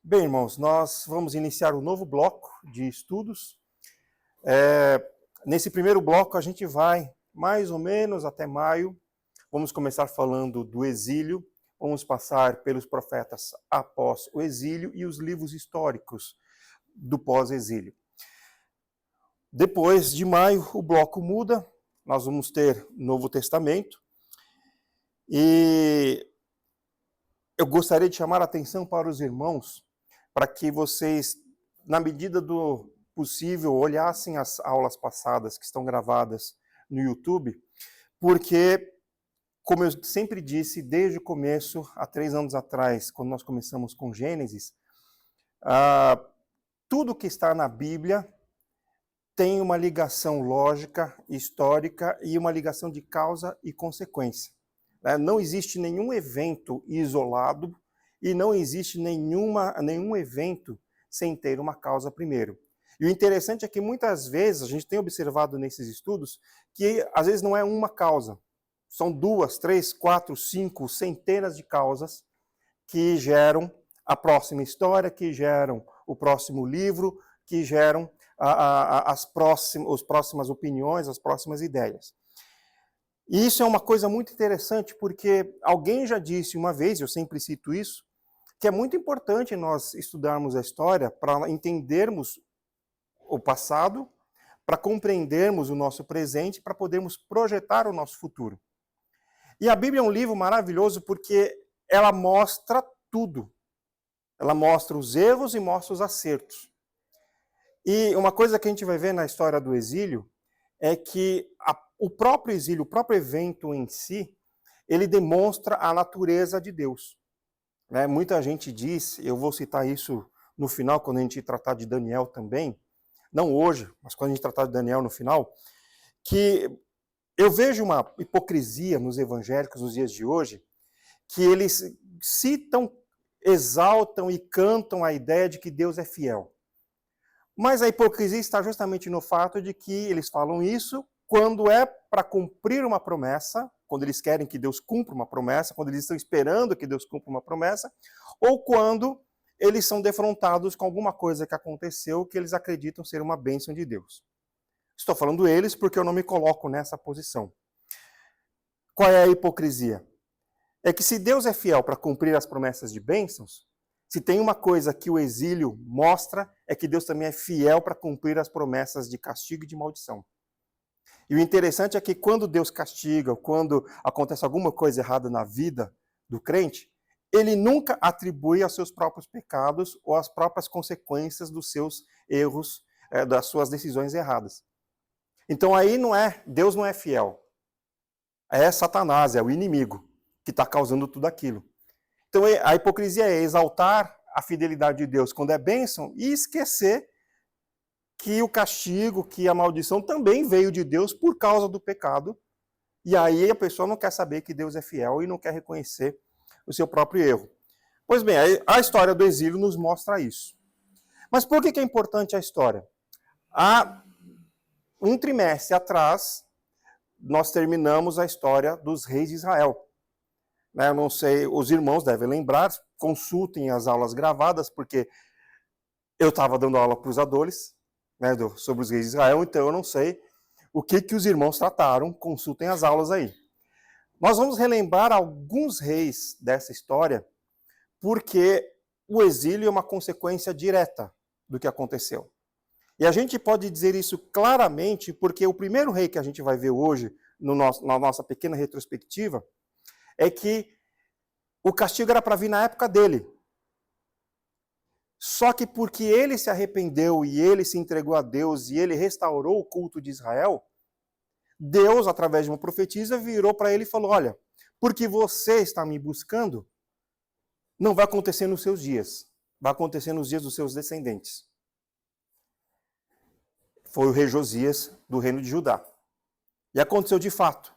Bem, irmãos, nós vamos iniciar um novo bloco de estudos. Nesse primeiro bloco, a gente vai mais ou menos até maio. Vamos começar falando do exílio, vamos passar pelos profetas após o exílio e os livros históricos do pós-exílio. Depois de maio, o bloco muda, nós vamos ter Novo Testamento. E eu gostaria de chamar a atenção para os irmãos, para que vocês, na medida do possível, olhassem as aulas passadas que estão gravadas no YouTube, porque, como eu sempre disse, desde o começo, há 3 anos atrás, quando nós começamos com Gênesis, tudo que está na Bíblia tem uma ligação lógica, histórica e uma ligação de causa e consequência. Não existe nenhum evento isolado e não existe nenhum evento sem ter uma causa primeiro. E o interessante é que muitas vezes, a gente tem observado nesses estudos, que às vezes não é uma causa. São 2, 3, 4, 5, centenas de causas que geram a próxima história, que geram o próximo livro, que geram as próximas opiniões, as próximas ideias. E isso é uma coisa muito interessante, porque alguém já disse uma vez, eu sempre cito isso, que é muito importante nós estudarmos a história para entendermos o passado, para compreendermos o nosso presente, para podermos projetar o nosso futuro. E a Bíblia é um livro maravilhoso porque ela mostra tudo. Ela mostra os erros e mostra os acertos. E uma coisa que a gente vai ver na história do exílio é que o próprio exílio, o próprio evento em si, ele demonstra a natureza de Deus. Muita gente diz, eu vou citar isso no final, quando a gente tratar de Daniel também, não hoje, mas quando a gente tratar de Daniel no final, que eu vejo uma hipocrisia nos evangélicos nos dias de hoje, que eles citam, exaltam e cantam a ideia de que Deus é fiel. Mas a hipocrisia está justamente no fato de que eles falam isso quando é para cumprir uma promessa, quando eles querem que Deus cumpra uma promessa, quando eles estão esperando que Deus cumpra uma promessa, ou quando eles são defrontados com alguma coisa que aconteceu que eles acreditam ser uma bênção de Deus. Estou falando eles porque eu não me coloco nessa posição. Qual é a hipocrisia? É que se Deus é fiel para cumprir as promessas de bênçãos, se tem uma coisa que o exílio mostra, é que Deus também é fiel para cumprir as promessas de castigo e de maldição. E o interessante é que quando Deus castiga, quando acontece alguma coisa errada na vida do crente, ele nunca atribui aos seus próprios pecados ou às próprias consequências dos seus erros, das suas decisões erradas. Então aí Deus não é fiel. É Satanás, é o inimigo que está causando tudo aquilo. Então a hipocrisia é exaltar a fidelidade de Deus quando é bênção e esquecer que o castigo, que a maldição também veio de Deus por causa do pecado. E aí a pessoa não quer saber que Deus é fiel e não quer reconhecer o seu próprio erro. Pois bem, a história do exílio nos mostra isso. Mas por que é importante a história? Há um trimestre atrás, nós terminamos a história dos reis de Israel. Eu não sei, os irmãos devem lembrar, consultem as aulas gravadas, porque eu estava dando aula para os adolescentes, sobre os reis de Israel, então eu não sei o que os irmãos trataram, consultem as aulas aí. Nós vamos relembrar alguns reis dessa história, porque o exílio é uma consequência direta do que aconteceu. E a gente pode dizer isso claramente, porque o primeiro rei que a gente vai ver hoje, na nossa pequena retrospectiva, é que o castigo era para vir na época dele. Só que porque ele se arrependeu e ele se entregou a Deus e ele restaurou o culto de Israel, Deus, através de uma profetisa, virou para ele e falou, olha, porque você está me buscando, não vai acontecer nos seus dias, vai acontecer nos dias dos seus descendentes. Foi o rei Josias do reino de Judá. E aconteceu de fato.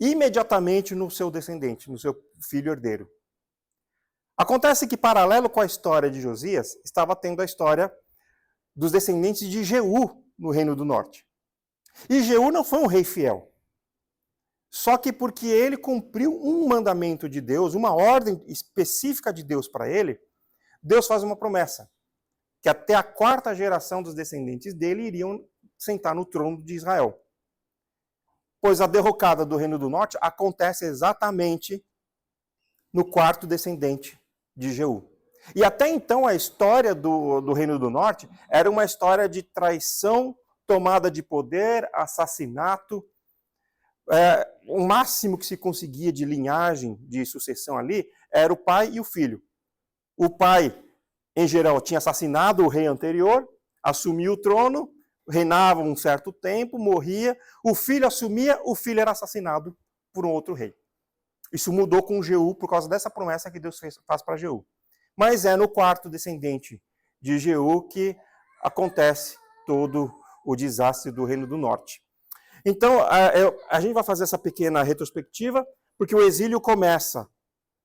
Imediatamente no seu descendente, no seu filho herdeiro. Acontece que, paralelo com a história de Josias, estava tendo a história dos descendentes de Jeú no Reino do Norte. E Jeú não foi um rei fiel. Só que porque ele cumpriu um mandamento de Deus, uma ordem específica de Deus para ele, Deus faz uma promessa, que até a 4ª geração dos descendentes dele iriam sentar no trono de Israel. Pois a derrocada do Reino do Norte acontece exatamente no 4º descendente de Jeú. E até então a história do Reino do Norte era uma história de traição, tomada de poder, assassinato. O máximo que se conseguia de linhagem, de sucessão ali, era o pai e o filho. O pai, em geral, tinha assassinado o rei anterior, assumia o trono, reinava um certo tempo, morria, o filho assumia, o filho era assassinado por um outro rei. Isso mudou com Jeú por causa dessa promessa que Deus faz para Jeú. Mas é no 4º descendente de Jeú que acontece todo o desastre do Reino do Norte. Então, a gente vai fazer essa pequena retrospectiva, porque o exílio começa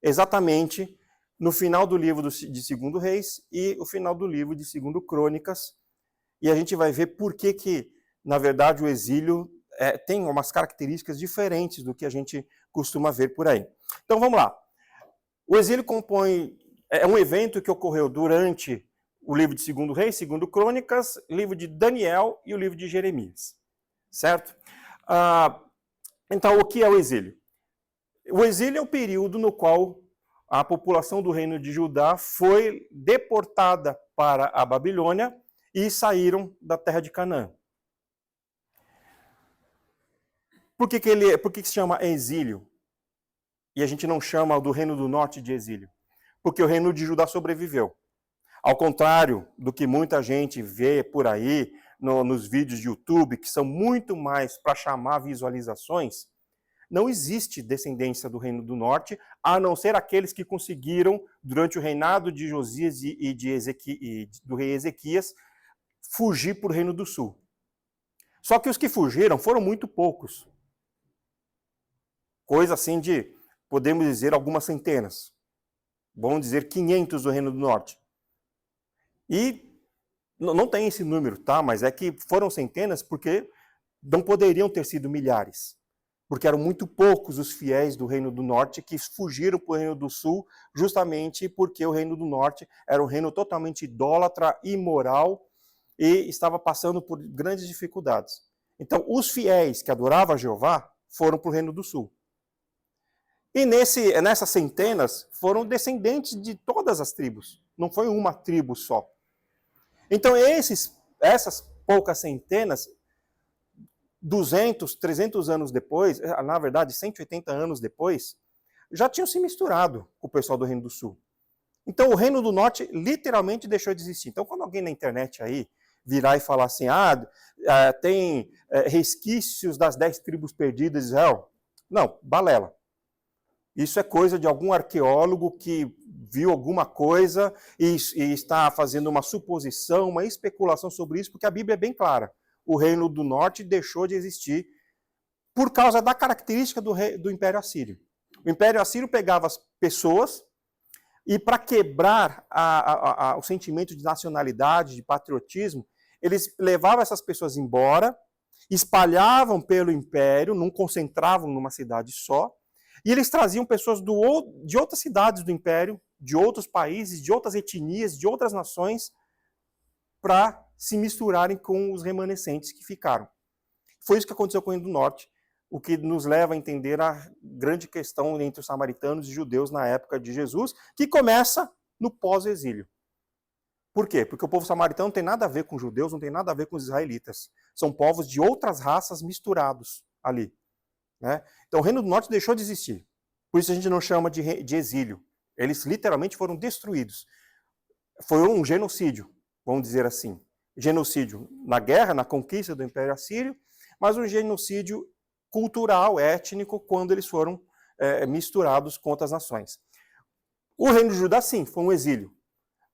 exatamente no final do livro de 2º Reis e o final do livro de 2º Crônicas. E a gente vai ver por que na verdade, o exílio tem umas características diferentes do que a gente costuma ver por aí. Então, vamos lá. O exílio é um evento que ocorreu durante o livro de 2º Reis, 2º Crônicas, livro de Daniel e o livro de Jeremias. Certo? Então, o que é o exílio? O exílio é o período no qual a população do reino de Judá foi deportada para a Babilônia e saíram da terra de Canaã. Por que se chama exílio? E a gente não chama do Reino do Norte de exílio? Porque o reino de Judá sobreviveu. Ao contrário do que muita gente vê por aí, nos vídeos de YouTube, que são muito mais para chamar visualizações, não existe descendência do Reino do Norte, a não ser aqueles que conseguiram, durante o reinado de Josias e do rei Ezequias, fugir para o Reino do Sul. Só que os que fugiram foram muito poucos. Coisa assim de, podemos dizer, algumas centenas. Vamos dizer 500 do Reino do Norte. E não tem esse número, tá? Mas é que foram centenas porque não poderiam ter sido milhares. Porque eram muito poucos os fiéis do Reino do Norte que fugiram para o Reino do Sul, justamente porque o Reino do Norte era um reino totalmente idólatra, imoral, e estava passando por grandes dificuldades. Então, os fiéis que adoravam a Jeová foram para o Reino do Sul. E nessas centenas foram descendentes de todas as tribos. Não foi uma tribo só. Então, essas poucas centenas, 200, 300 anos depois, na verdade, 180 anos depois, já tinham se misturado com o pessoal do Reino do Sul. Então, o Reino do Norte literalmente deixou de existir. Então, quando alguém na internet aí virar e falar assim, tem resquícios das 10 tribos perdidas de Israel. Não, balela. Isso é coisa de algum arqueólogo que viu alguma coisa e está fazendo uma suposição, uma especulação sobre isso, porque a Bíblia é bem clara. O Reino do Norte deixou de existir por causa da característica do Império Assírio. O Império Assírio pegava as pessoas e, para quebrar o sentimento de nacionalidade, de patriotismo, eles levavam essas pessoas embora, espalhavam pelo Império, não concentravam numa cidade só, e eles traziam pessoas de outras cidades do Império, de outros países, de outras etnias, de outras nações, para se misturarem com os remanescentes que ficaram. Foi isso que aconteceu com o Reino do Norte, o que nos leva a entender a grande questão entre os samaritanos e judeus na época de Jesus, que começa no pós-exílio. Por quê? Porque o povo samaritano não tem nada a ver com os judeus, não tem nada a ver com os israelitas. São povos de outras raças misturados ali. Né? Então o Reino do Norte deixou de existir. Por isso a gente não chama de exílio. Eles literalmente foram destruídos. Foi um genocídio, vamos dizer assim. Genocídio na guerra, na conquista do Império Assírio, mas um genocídio cultural, étnico, quando eles foram misturados com outras nações. O Reino de Judá, sim, foi um exílio.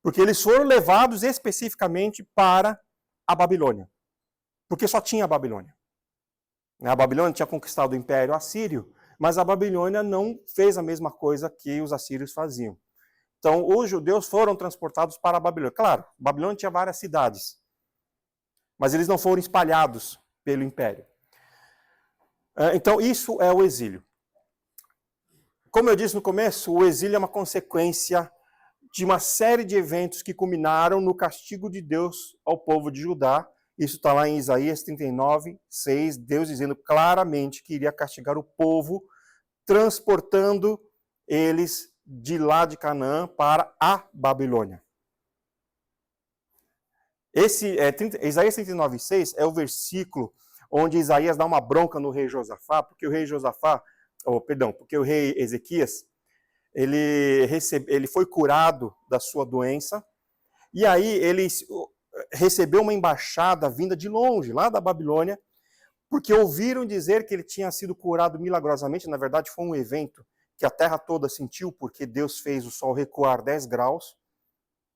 Porque eles foram levados especificamente para a Babilônia. Porque só tinha a Babilônia. A Babilônia tinha conquistado o Império Assírio, mas a Babilônia não fez a mesma coisa que os assírios faziam. Então, os judeus foram transportados para a Babilônia. Claro, a Babilônia tinha várias cidades, mas eles não foram espalhados pelo Império. Então, isso é o exílio. Como eu disse no começo, o exílio é uma consequência de uma série de eventos que culminaram no castigo de Deus ao povo de Judá. Isso está lá em Isaías 39, 6, Deus dizendo claramente que iria castigar o povo, transportando eles de lá de Canaã para a Babilônia. Isaías 39, 6 é o versículo onde Isaías dá uma bronca no rei Josafá, porque o rei Ezequias, ele foi curado da sua doença, e aí ele recebeu uma embaixada vinda de longe, lá da Babilônia, porque ouviram dizer que ele tinha sido curado milagrosamente. Na verdade, foi um evento que a terra toda sentiu, porque Deus fez o sol recuar 10 graus.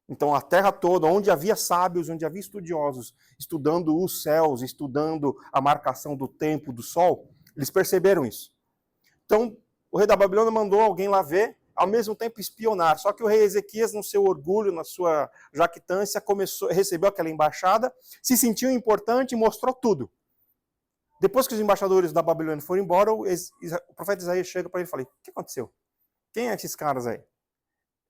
Então, a terra toda, onde havia sábios, onde havia estudiosos, estudando os céus, estudando a marcação do tempo, do sol, eles perceberam isso. Então, o rei da Babilônia mandou alguém lá ver, ao mesmo tempo espionar. Só que o rei Ezequias, no seu orgulho, na sua jactância, recebeu aquela embaixada, se sentiu importante e mostrou tudo. Depois que os embaixadores da Babilônia foram embora, o profeta Isaías chega para ele e fala: o que aconteceu? Quem é esses caras aí?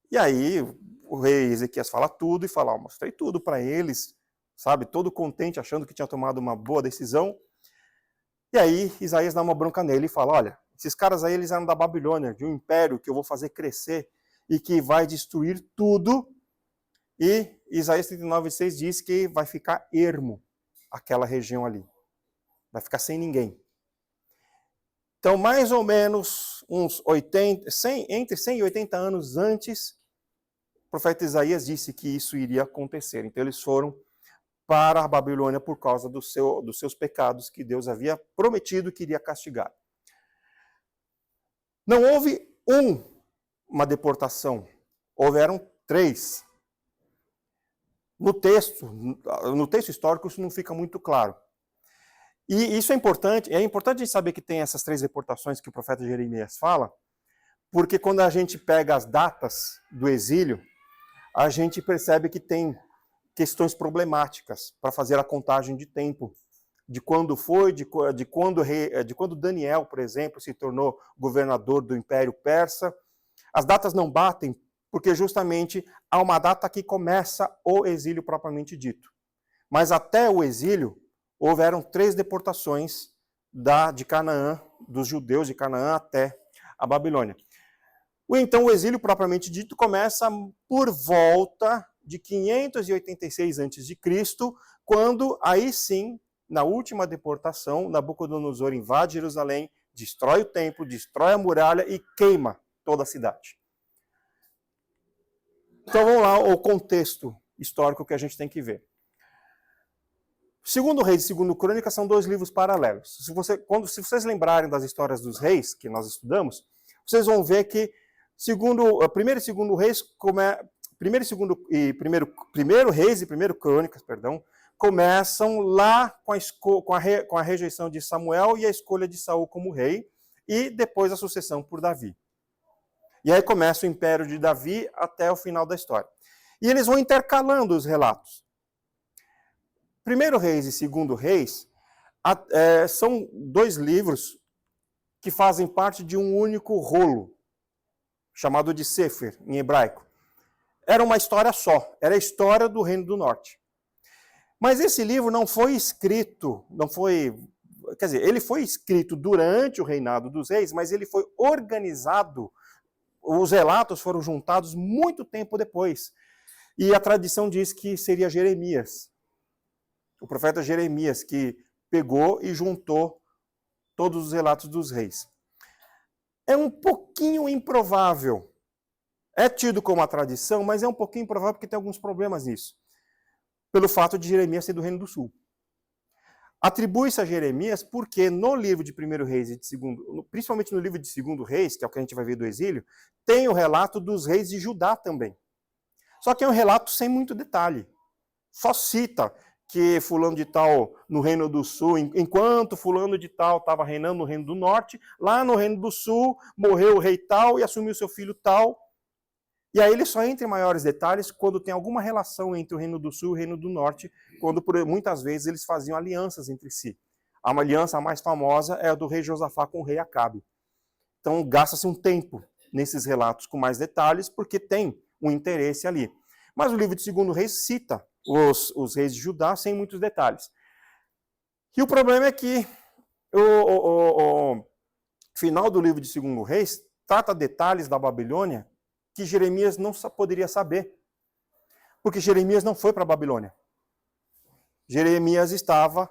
E aí o rei Ezequias fala tudo e fala: mostrei tudo para eles, sabe, todo contente, achando que tinha tomado uma boa decisão. E aí Isaías dá uma bronca nele e fala: olha, esses caras aí, eles eram da Babilônia, de um império que eu vou fazer crescer e que vai destruir tudo. E Isaías 39:6 diz que vai ficar ermo aquela região ali. Vai ficar sem ninguém. Então, mais ou menos uns entre 100 e 80 anos antes, o profeta Isaías disse que isso iria acontecer. Então, eles foram para a Babilônia por causa dos seus pecados que Deus havia prometido que iria castigar. Não houve uma deportação, houveram 3. No texto histórico isso não fica muito claro. E isso é importante a gente saber que tem essas 3 deportações que o profeta Jeremias fala, porque quando a gente pega as datas do exílio, a gente percebe que tem questões problemáticas para fazer a contagem de tempo, de quando foi, de quando Daniel, por exemplo, se tornou governador do Império Persa. As datas não batem, porque justamente há uma data que começa o exílio propriamente dito. Mas até o exílio, houveram 3 deportações de Canaã, dos judeus de Canaã até a Babilônia. Então, o exílio propriamente dito começa por volta de 586 a.C., quando, aí sim, na última deportação, Nabucodonosor invade Jerusalém, destrói o templo, destrói a muralha e queima toda a cidade. Então, vamos lá, o contexto histórico que a gente tem que ver. Segundo Reis e Segundo Crônicas são 2 livros paralelos. Se vocês lembrarem das histórias dos reis que nós estudamos, vocês vão ver que primeiro e segundo Reis, primeiro Reis e primeiro Crônicas, começam lá com a rejeição de Samuel e a escolha de Saul como rei, e depois a sucessão por Davi. E aí começa o império de Davi até o final da história. E eles vão intercalando os relatos. Primeiro Reis e Segundo Reis são 2 livros que fazem parte de um único rolo, chamado de Sefer, em hebraico. Era uma história só, era a história do Reino do Norte. Mas esse livro não foi escrito, ele foi escrito durante o reinado dos reis, mas ele foi organizado, os relatos foram juntados muito tempo depois. E a tradição diz que seria Jeremias, o profeta Jeremias, que pegou e juntou todos os relatos dos reis. É um pouquinho improvável. É tido como uma tradição, mas é um pouquinho improvável porque tem alguns problemas nisso. Pelo fato de Jeremias ser do Reino do Sul. Atribui-se a Jeremias porque no livro de Primeiro Reis e de Segundo, principalmente no livro de Segundo Reis, que é o que a gente vai ver do exílio, tem o relato dos reis de Judá também. Só que é um relato sem muito detalhe. Só cita que fulano de tal no Reino do Sul, enquanto fulano de tal estava reinando no Reino do Norte, lá no Reino do Sul morreu o rei tal e assumiu seu filho tal. E aí ele só entra em maiores detalhes quando tem alguma relação entre o Reino do Sul e o Reino do Norte, quando muitas vezes eles faziam alianças entre si. A aliança mais famosa é a do rei Josafá com o rei Acabe. Então gasta-se um tempo nesses relatos com mais detalhes, porque tem um interesse ali. Mas o livro de 2 Reis cita os reis de Judá sem muitos detalhes. E o problema é que o final do livro de 2 Reis trata detalhes da Babilônia que Jeremias não poderia saber. Porque Jeremias não foi para a Babilônia. Jeremias estava,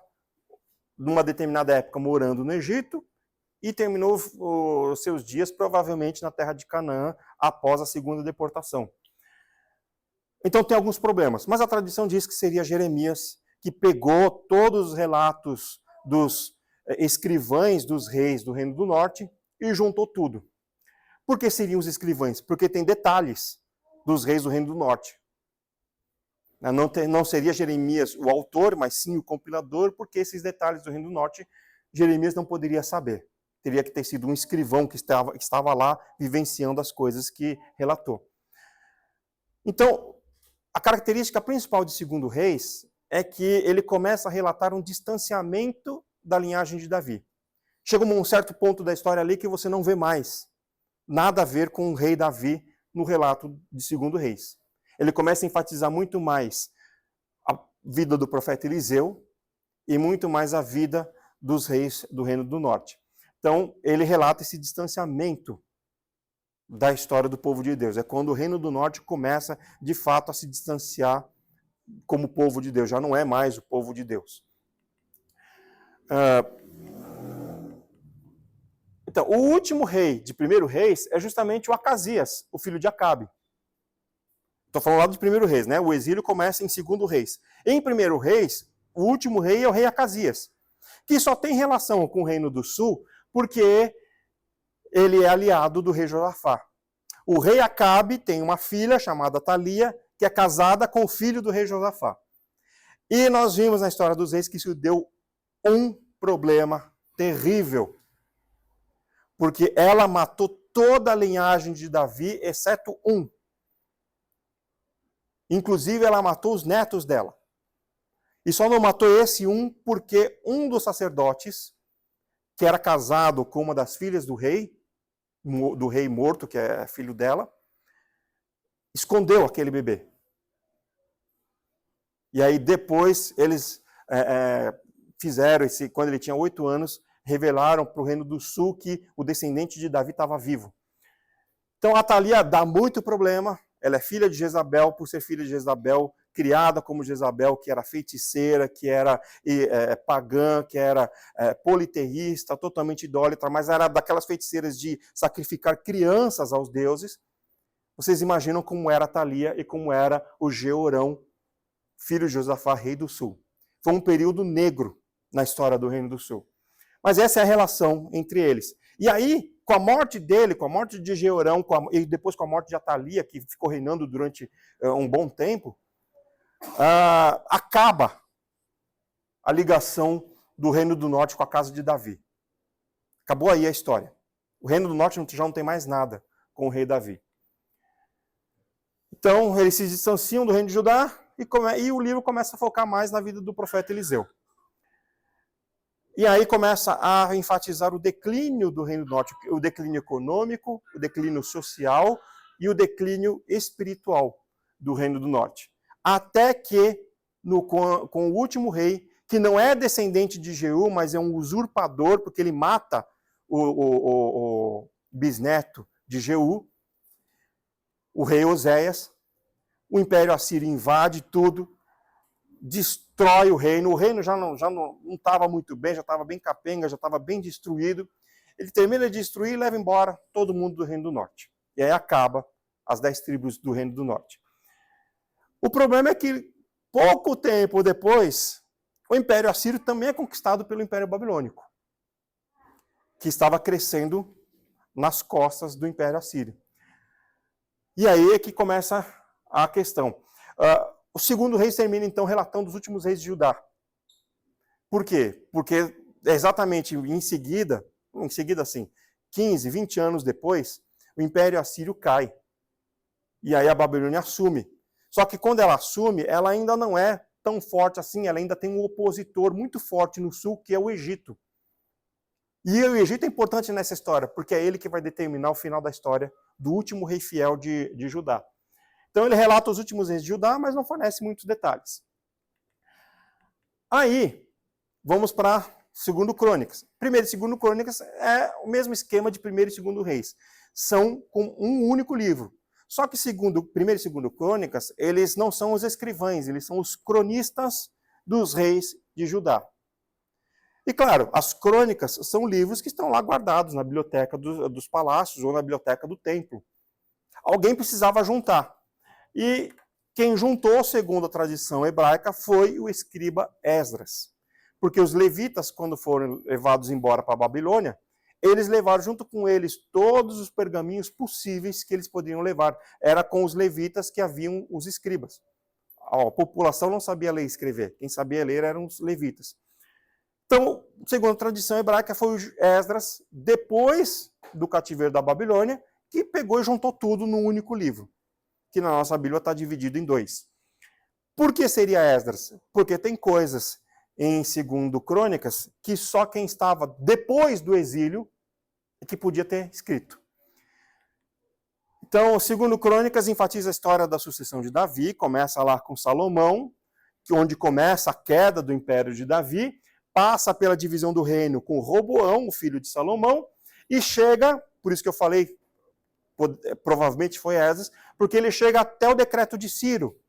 numa determinada época, morando no Egito e terminou os seus dias, provavelmente, na terra de Canaã, após a segunda deportação. Então tem alguns problemas, mas a tradição diz que seria Jeremias que pegou todos os relatos dos escrivães dos reis do Reino do Norte e juntou tudo. Por que seriam os escrivães? Porque tem detalhes dos reis do Reino do Norte. Não seria Jeremias o autor, mas sim o compilador, porque esses detalhes do Reino do Norte, Jeremias não poderia saber. Teria que ter sido um escrivão que estava lá vivenciando as coisas que relatou. Então, a característica principal de 2 Reis é que ele começa a relatar um distanciamento da linhagem de Davi. Chega um certo ponto da história ali que você não vê mais nada a ver com o rei Davi no relato de 2 Reis. Ele começa a enfatizar muito mais a vida do profeta Eliseu e muito mais a vida dos reis do Reino do Norte. Então, ele relata esse distanciamento da história do povo de Deus. É quando o Reino do Norte começa, de fato, a se distanciar como povo de Deus. Já não é mais o povo de Deus. Então, o último rei de 1 Reis é justamente o Acasias, o filho de Acabe. Estou falando lá de 1 Reis, né? O exílio começa em 2 Reis. Em 1 Reis, o último rei é o rei Acasias, que só tem relação com o Reino do Sul porque ele é aliado do rei Josafá. O rei Acabe tem uma filha chamada Atalia, que é casada com o filho do rei Josafá. E nós vimos na história dos reis que isso deu um problema terrível, porque ela matou toda a linhagem de Davi, exceto um. Inclusive, ela matou os netos dela. E só não matou esse um porque um dos sacerdotes, que era casado com uma das filhas do rei morto, que é filho dela, escondeu aquele bebê. E aí depois eles fizeram, quando ele tinha 8 anos, revelaram para o Reino do Sul que o descendente de Davi estava vivo. Então a Atalia dá muito problema. Ela é filha de Jezabel, por ser filha de Jezabel, criada como Jezabel, que era feiticeira, que era pagã, que era politeísta, totalmente idólatra, mas era daquelas feiticeiras de sacrificar crianças aos deuses. Vocês imaginam como era Atalia e como era o Jeorão, filho de Josafá, rei do sul. Foi um período negro na história do Reino do Sul. Mas essa é a relação entre eles. E aí, com a morte dele, com a morte de Jeorão, e depois com a morte de Atalia, que ficou reinando durante um bom tempo, acaba a ligação do Reino do Norte com a casa de Davi. Acabou aí a história. O Reino do Norte já não tem mais nada com o rei Davi. Então, eles se distanciam do Reino de Judá e o livro começa a focar mais na vida do profeta Eliseu. E aí começa a enfatizar o declínio do Reino do Norte, o declínio econômico, o declínio social e o declínio espiritual do Reino do Norte. Até que, com o último rei, que não é descendente de Jeú, mas é um usurpador, porque ele mata o bisneto de Jeú, o rei Oséias, o Império Assírio invade tudo, destrói o reino já não estava muito bem, já estava bem capenga, já estava bem destruído. Ele termina de destruir e leva embora todo mundo do Reino do Norte. E aí acaba as 10 tribos do Reino do Norte. O problema é que, pouco tempo depois, o Império Assírio também é conquistado pelo Império Babilônico, que estava crescendo nas costas do Império Assírio. E aí é que começa a questão. O 2 Reis termina, então, relatando os últimos reis de Judá. Por quê? Porque exatamente em seguida, assim, 15, 20 anos depois, o Império Assírio cai. E aí a Babilônia assume. Só que quando ela assume, ela ainda não é tão forte assim, ela ainda tem um opositor muito forte no sul, que é o Egito. E o Egito é importante nessa história, porque é ele que vai determinar o final da história do último rei fiel de Judá. Então ele relata os últimos reis de Judá, mas não fornece muitos detalhes. Aí, vamos para 2 Crônicas. 1 e 2 Crônicas é o mesmo esquema de 1 e 2 Reis. São com um único livro. Só que 1 e 2 Crônicas, eles não são os escrivães, eles são os cronistas dos reis de Judá. E claro, as crônicas são livros que estão lá guardados na biblioteca dos palácios ou na biblioteca do templo. Alguém precisava juntar. E quem juntou, segundo a tradição hebraica, foi o escriba Esdras. Porque os levitas, quando foram levados embora para a Babilônia, eles levaram junto com eles todos os pergaminhos possíveis que eles poderiam levar. Era com os levitas que haviam os escribas. A população não sabia ler e escrever. Quem sabia ler eram os levitas. Então, segundo a tradição hebraica, foi o Esdras, depois do cativeiro da Babilônia, que pegou e juntou tudo num único livro, que na nossa Bíblia está dividido em 2. Por que seria Esdras? Porque tem coisas em 2 Crônicas que só quem estava depois do exílio é que podia ter escrito. Então, 2 Crônicas enfatiza a história da sucessão de Davi, começa lá com Salomão, onde começa a queda do império de Davi, passa pela divisão do reino com Roboão, o filho de Salomão, e chega, por isso que eu falei, provavelmente foi Esdras, porque ele chega até o decreto de Ciro,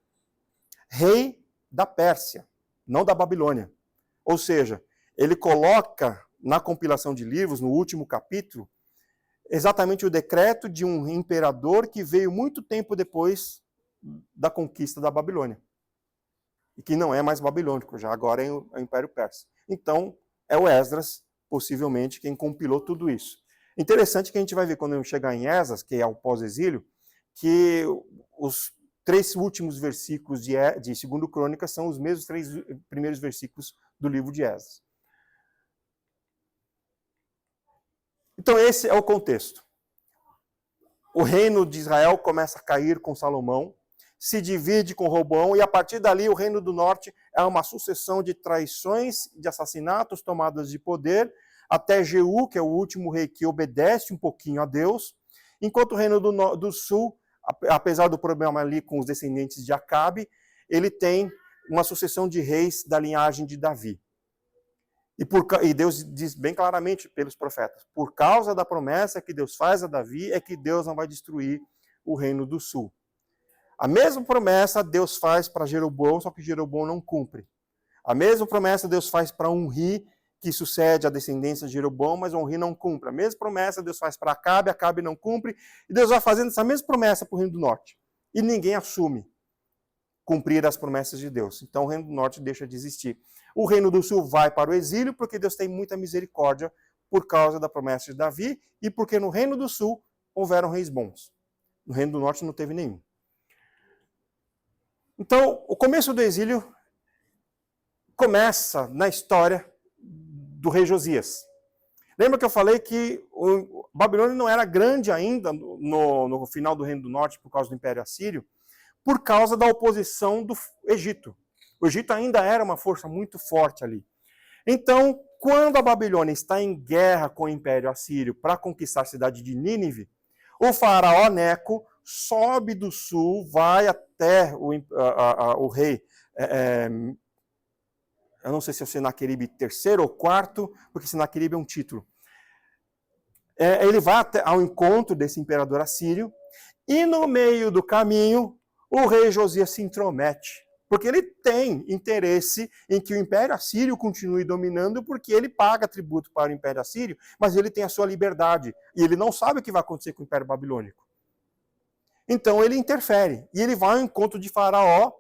rei da Pérsia, não da Babilônia. Ou seja, ele coloca na compilação de livros, no último capítulo, exatamente o decreto de um imperador que veio muito tempo depois da conquista da Babilônia. E que não é mais babilônico, já agora é o Império Persa. Então, é o Esdras, possivelmente, quem compilou tudo isso. Interessante que a gente vai ver quando chegar em Esdras, que é o pós-exílio, que os 3 últimos versículos de 2 Crônicas são os mesmos 3 primeiros versículos do livro de Esdras. Então, esse é o contexto. O reino de Israel começa a cair com Salomão, se divide com Roboão, e a partir dali o reino do norte é uma sucessão de traições, de assassinatos, tomadas de poder, até Jeú, que é o último rei que obedece um pouquinho a Deus, enquanto o reino do sul, apesar do problema ali com os descendentes de Acabe, tem uma sucessão de reis da linhagem de Davi. E Deus diz bem claramente pelos profetas, por causa da promessa que Deus faz a Davi, é que Deus não vai destruir o reino do sul. A mesma promessa Deus faz para Jeroboão, só que Jeroboão não cumpre. A mesma promessa Deus faz para Onri, que sucede a descendência de Jeroboão, mas Onri não cumpre. A mesma promessa Deus faz para Acabe não cumpre. E Deus vai fazendo essa mesma promessa para o reino do norte. E ninguém assume cumprir as promessas de Deus. Então o reino do norte deixa de existir. O reino do sul vai para o exílio, porque Deus tem muita misericórdia por causa da promessa de Davi, e porque no reino do sul houveram reis bons. No reino do norte não teve nenhum. Então, o começo do exílio começa na história do rei Josias. Lembra que eu falei que a Babilônia não era grande ainda no final do Reino do Norte por causa do Império Assírio, por causa da oposição do Egito. O Egito ainda era uma força muito forte ali. Então, quando a Babilônia está em guerra com o Império Assírio para conquistar a cidade de Nínive, o faraó Neco sobe do sul, vai até o rei, eu não sei se é o Senaqueribe III ou IV, porque Senaqueribe é um título. Ele vai até ao encontro desse imperador assírio, e no meio do caminho, o rei Josias se intromete, porque ele tem interesse em que o Império Assírio continue dominando, porque ele paga tributo para o Império Assírio, mas ele tem a sua liberdade, e ele não sabe o que vai acontecer com o Império Babilônico. Então ele interfere, e ele vai ao encontro de Faraó,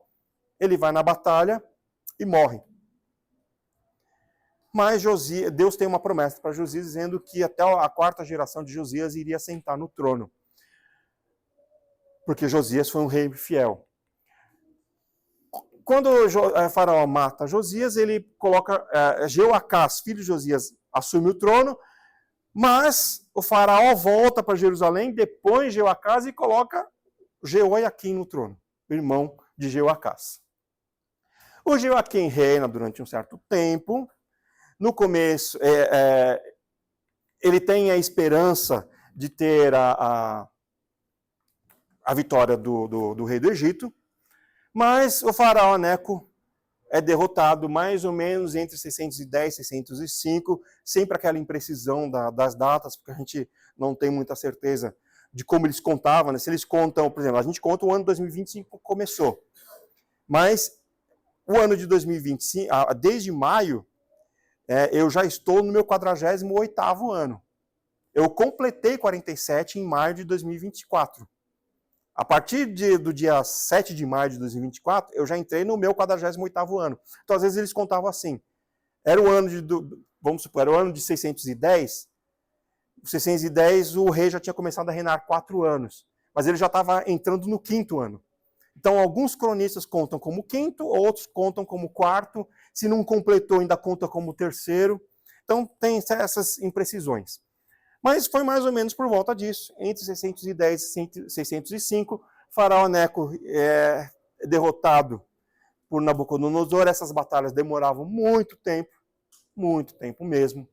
ele vai na batalha e morre. Mas Deus tem uma promessa para Josias, dizendo que até a 4ª geração de Josias iria sentar no trono. Porque Josias foi um rei fiel. Quando Faraó mata Josias, ele coloca Jeoacás, filho de Josias, assume o trono, mas o faraó volta para Jerusalém, depõe Jeoacás e coloca Jeoiaquim no trono, irmão de Jeoacás. O Jeoaquim reina durante um certo tempo. No começo, ele tem a esperança de ter a vitória do rei do Egito, mas o faraó Neco é derrotado mais ou menos entre 610 e 605, sempre aquela imprecisão das datas, porque a gente não tem muita certeza de como eles contavam, né? Se eles contam, por exemplo, a gente conta o ano de 2025 começou, mas o ano de 2025, desde maio, eu já estou no meu 48º ano. Eu completei 47 em maio de 2024. A partir do dia 7 de maio de 2024, eu já entrei no meu 48º ano. Então, às vezes, eles contavam assim. Era o ano vamos supor, era o ano de 610. 610, o rei já tinha começado a reinar 4 anos. Mas ele já estava entrando no 5º ano. Então, alguns cronistas contam como 5º, outros contam como 4º. Se não completou, ainda conta como 3º. Então, tem essas imprecisões. Mas foi mais ou menos por volta disso, entre 610 e 605, faraó Neco é derrotado por Nabucodonosor. Essas batalhas demoravam muito tempo mesmo.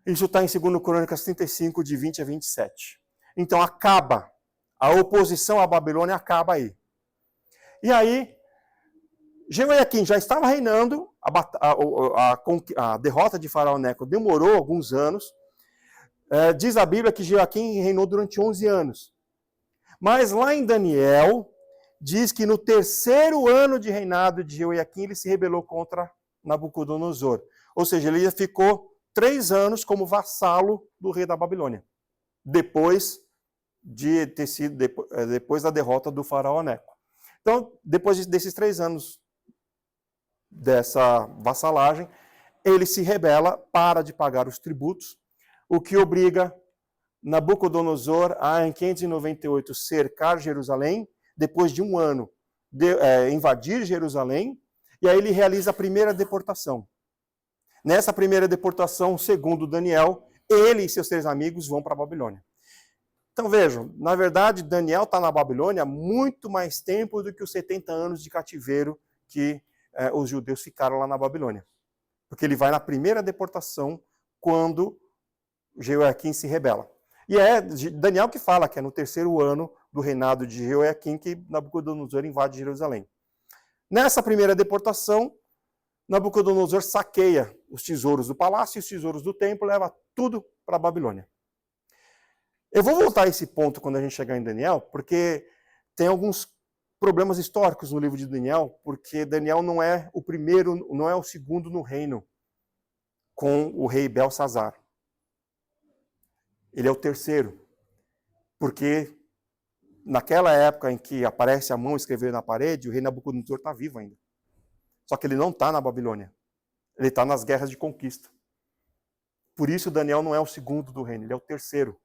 Isso está em 2 Crônicas 35, de 20 a 27. Então acaba, a oposição à Babilônia acaba aí. E aí, Jeoiaquim já estava reinando, a derrota de faraó Neco demorou alguns anos. Diz a Bíblia que Jeoaquim reinou durante 11 anos. Mas lá em Daniel, diz que no 3º ano de reinado de Jeoiaquim, ele se rebelou contra Nabucodonosor. Ou seja, ele ficou 3 anos como vassalo do rei da Babilônia. Depois da derrota do faraó Neco. Então, depois desses 3 anos dessa vassalagem, ele se rebela, para de pagar os tributos, o que obriga Nabucodonosor a, em 598, cercar Jerusalém, depois de um ano invadir Jerusalém, e aí ele realiza a primeira deportação. Nessa primeira deportação, segundo Daniel, ele e seus 3 amigos vão para a Babilônia. Então vejam, na verdade, Daniel está na Babilônia há muito mais tempo do que os 70 anos de cativeiro que os judeus ficaram lá na Babilônia. Porque ele vai na primeira deportação, quando Jeoiaquim se rebela. E é Daniel que fala que é no 3º ano do reinado de Jeoiaquim que Nabucodonosor invade Jerusalém. Nessa primeira deportação, Nabucodonosor saqueia os tesouros do palácio e os tesouros do templo, leva tudo para a Babilônia. Eu vou voltar a esse ponto quando a gente chegar em Daniel, porque tem alguns problemas históricos no livro de Daniel, porque Daniel não é o primeiro, não é o segundo no reino com o rei Belsazar. Ele é o 3º, porque naquela época em que aparece a mão escrever na parede, o rei Nabucodonosor está vivo ainda. Só que ele não está na Babilônia. Ele está nas guerras de conquista. Por isso Daniel não é o segundo do reino, ele é o 3º.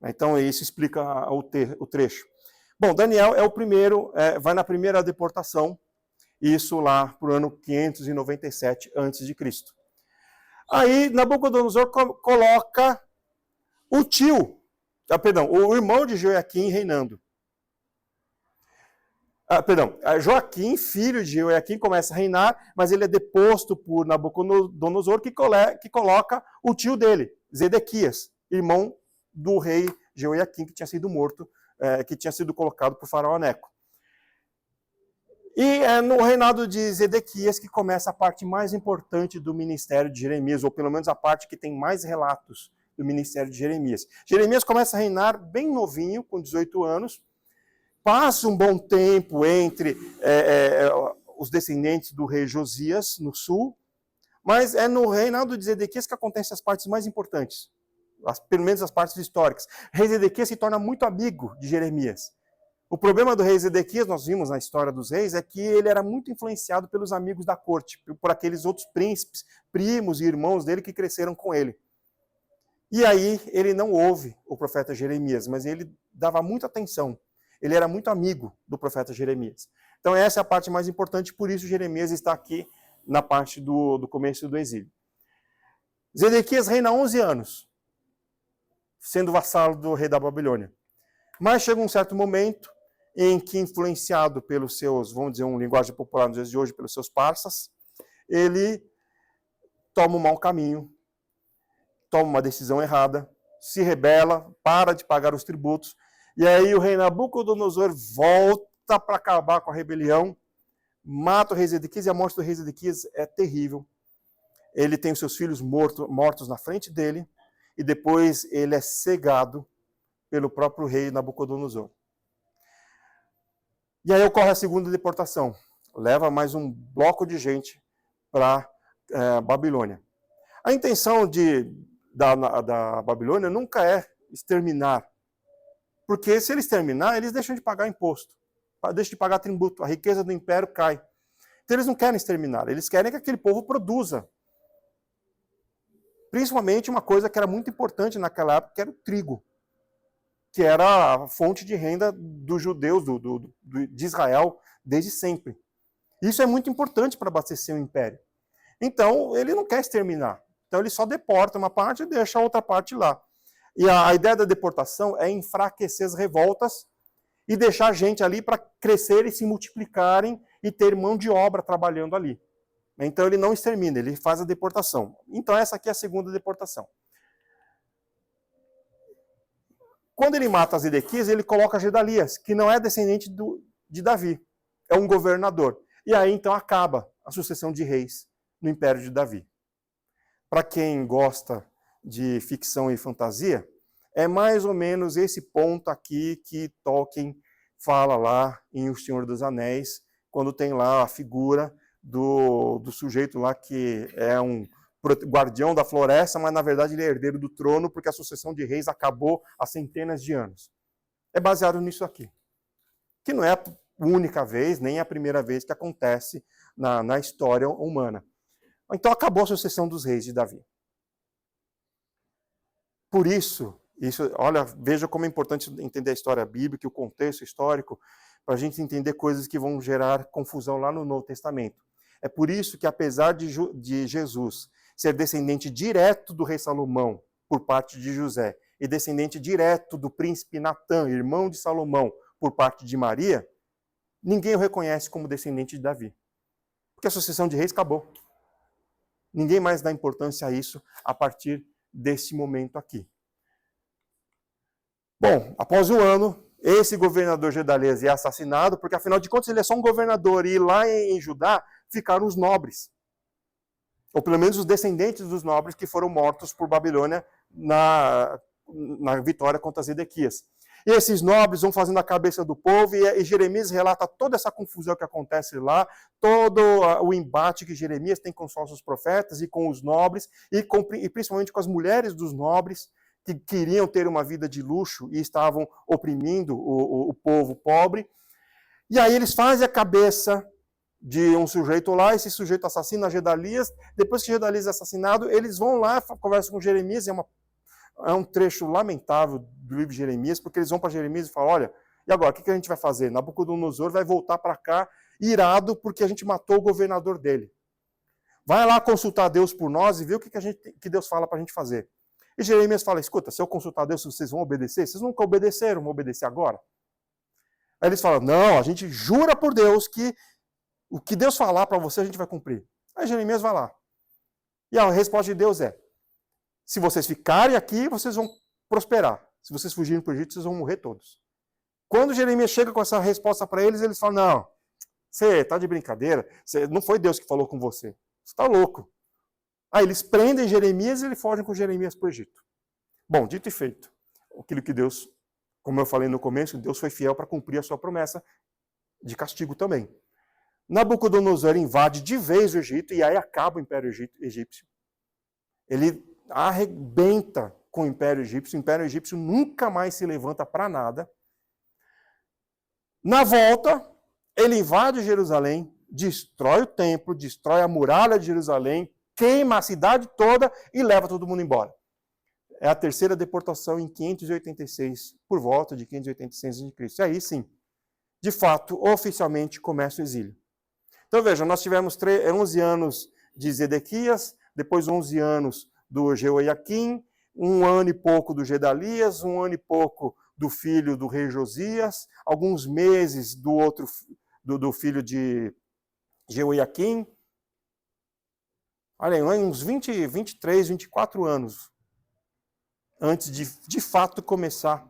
Então isso explica o trecho. Bom, Daniel é o primeiro, vai na primeira deportação, isso lá para o ano 597 a.C. Aí Nabucodonosor coloca o irmão de Jeoiaquim reinando. Joaquim, filho de Jeoiaquim, começa a reinar, mas ele é deposto por Nabucodonosor, que coloca o tio dele, Zedequias, irmão do rei Jeoiaquim, que tinha sido morto, que tinha sido colocado por faraó Neco. E é no reinado de Zedequias que começa a parte mais importante do ministério de Jeremias, ou pelo menos a parte que tem mais relatos do ministério de Jeremias. Jeremias começa a reinar bem novinho, com 18 anos, passa um bom tempo entre os descendentes do rei Josias, no sul, mas é no reinado de Zedequias que acontecem as partes mais importantes, pelo menos as partes históricas. O rei Zedequias se torna muito amigo de Jeremias. O problema do rei Zedequias, nós vimos na história dos reis, é que ele era muito influenciado pelos amigos da corte, por aqueles outros príncipes, primos e irmãos dele que cresceram com ele. E aí ele não ouve o profeta Jeremias, mas ele dava muita atenção. Ele era muito amigo do profeta Jeremias. Então essa é a parte mais importante, por isso Jeremias está aqui na parte do começo do exílio. Zedequias reina 11 anos, sendo vassalo do rei da Babilônia. Mas chega um certo momento em que, influenciado pelos seus, vamos dizer, uma linguagem popular nos dias de hoje, pelos seus parças, ele toma um mau caminho, toma uma decisão errada, se rebela, para de pagar os tributos, E aí o rei Nabucodonosor volta para acabar com a rebelião, mata o rei Zedequias, e a morte do rei Zedequias é terrível. Ele tem os seus filhos mortos na frente dele, e depois ele é cegado pelo próprio rei Nabucodonosor. E aí ocorre a segunda deportação. Leva mais um bloco de gente para Babilônia. A intenção da Babilônia nunca é exterminar. Porque se eles exterminar, eles deixam de pagar imposto, deixam de pagar tributo, a riqueza do império cai. Então eles não querem exterminar, eles querem que aquele povo produza. Principalmente uma coisa que era muito importante naquela época, que era o trigo, que era a fonte de renda dos judeus, de Israel, desde sempre. Isso é muito importante para abastecer o império. Então, ele não quer exterminar. Então, ele só deporta uma parte e deixa a outra parte lá. E a ideia da deportação é enfraquecer as revoltas e deixar a gente ali para crescer e se multiplicarem e ter mão de obra trabalhando ali. Então, ele não extermina, ele faz a deportação. Então, essa aqui é a segunda deportação. Quando ele mata Zedequias, ele coloca Gedalias, que não é descendente de Davi, é um governador. E aí, então, acaba a sucessão de reis no Império de Davi. Para quem gosta de ficção e fantasia, é mais ou menos esse ponto aqui que Tolkien fala lá em O Senhor dos Anéis, quando tem lá a figura do sujeito lá que é um guardião da floresta, mas na verdade ele é herdeiro do trono, porque a sucessão de reis acabou há centenas de anos. É baseado nisso aqui. Que não é a única vez, nem a primeira vez que acontece na história humana. Então acabou a sucessão dos reis de Davi. Por isso, olha, veja como é importante entender a história bíblica, o contexto histórico, para a gente entender coisas que vão gerar confusão lá no Novo Testamento. É por isso que, apesar de Jesus ser descendente direto do rei Salomão, por parte de José, e descendente direto do príncipe Natã, irmão de Salomão, por parte de Maria, ninguém o reconhece como descendente de Davi. Porque a sucessão de reis acabou. Ninguém mais dá importância a isso a partir desse momento aqui. Bom, após um ano, esse governador Gedalias é assassinado, porque afinal de contas ele é só um governador, e lá em Judá ficaram os nobres. Ou pelo menos os descendentes dos nobres que foram mortos por Babilônia na vitória contra Zedequias. E esses nobres vão fazendo a cabeça do povo, e Jeremias relata toda essa confusão que acontece lá, todo o embate que Jeremias tem com os falsos profetas e com os nobres, e principalmente com as mulheres dos nobres, que queriam ter uma vida de luxo e estavam oprimindo o povo pobre. E aí eles fazem a cabeça de um sujeito lá, esse sujeito assassina Gedalias. Depois que Gedalias é assassinado, eles vão lá, conversam com Jeremias, é um trecho lamentável do livro de Jeremias, porque eles vão para Jeremias e falam, olha, e agora, o que a gente vai fazer? Nabucodonosor vai voltar para cá irado porque a gente matou o governador dele. Vai lá consultar Deus por nós e ver o que Deus fala para a gente fazer. E Jeremias fala, escuta, se eu consultar Deus, vocês vão obedecer? Vocês nunca obedeceram, vão obedecer agora? Aí eles falam, não, a gente jura por Deus que o que Deus falar para você, a gente vai cumprir. Aí Jeremias vai lá. E a resposta de Deus é, se vocês ficarem aqui, vocês vão prosperar. Se vocês fugirem para o Egito, vocês vão morrer todos. Quando Jeremias chega com essa resposta para eles falam, não, você está de brincadeira, não foi Deus que falou com você. Você está louco. Aí eles prendem Jeremias e eles fogem com Jeremias para o Egito. Bom, dito e feito. Aquilo que Deus, como eu falei no começo, Deus foi fiel para cumprir a sua promessa de castigo também. Nabucodonosor invade de vez o Egito e aí acaba o Império Egípcio. Ele arrebenta com o Império Egípcio nunca mais se levanta para nada. Na volta, ele invade Jerusalém, destrói o templo, destrói a muralha de Jerusalém, queima a cidade toda e leva todo mundo embora. É a terceira deportação em 586, por volta de 586 a.C. E aí sim, de fato, oficialmente começa o exílio. Então vejam, nós tivemos 11 anos de Zedequias, depois 11 anos do Jeoiaquim, 1 ano e pouco do Gedalias, 1 ano e pouco do filho do rei Josias, alguns meses do filho de Jeoiaquim. Olha aí, uns 23, 24 anos antes de fato começar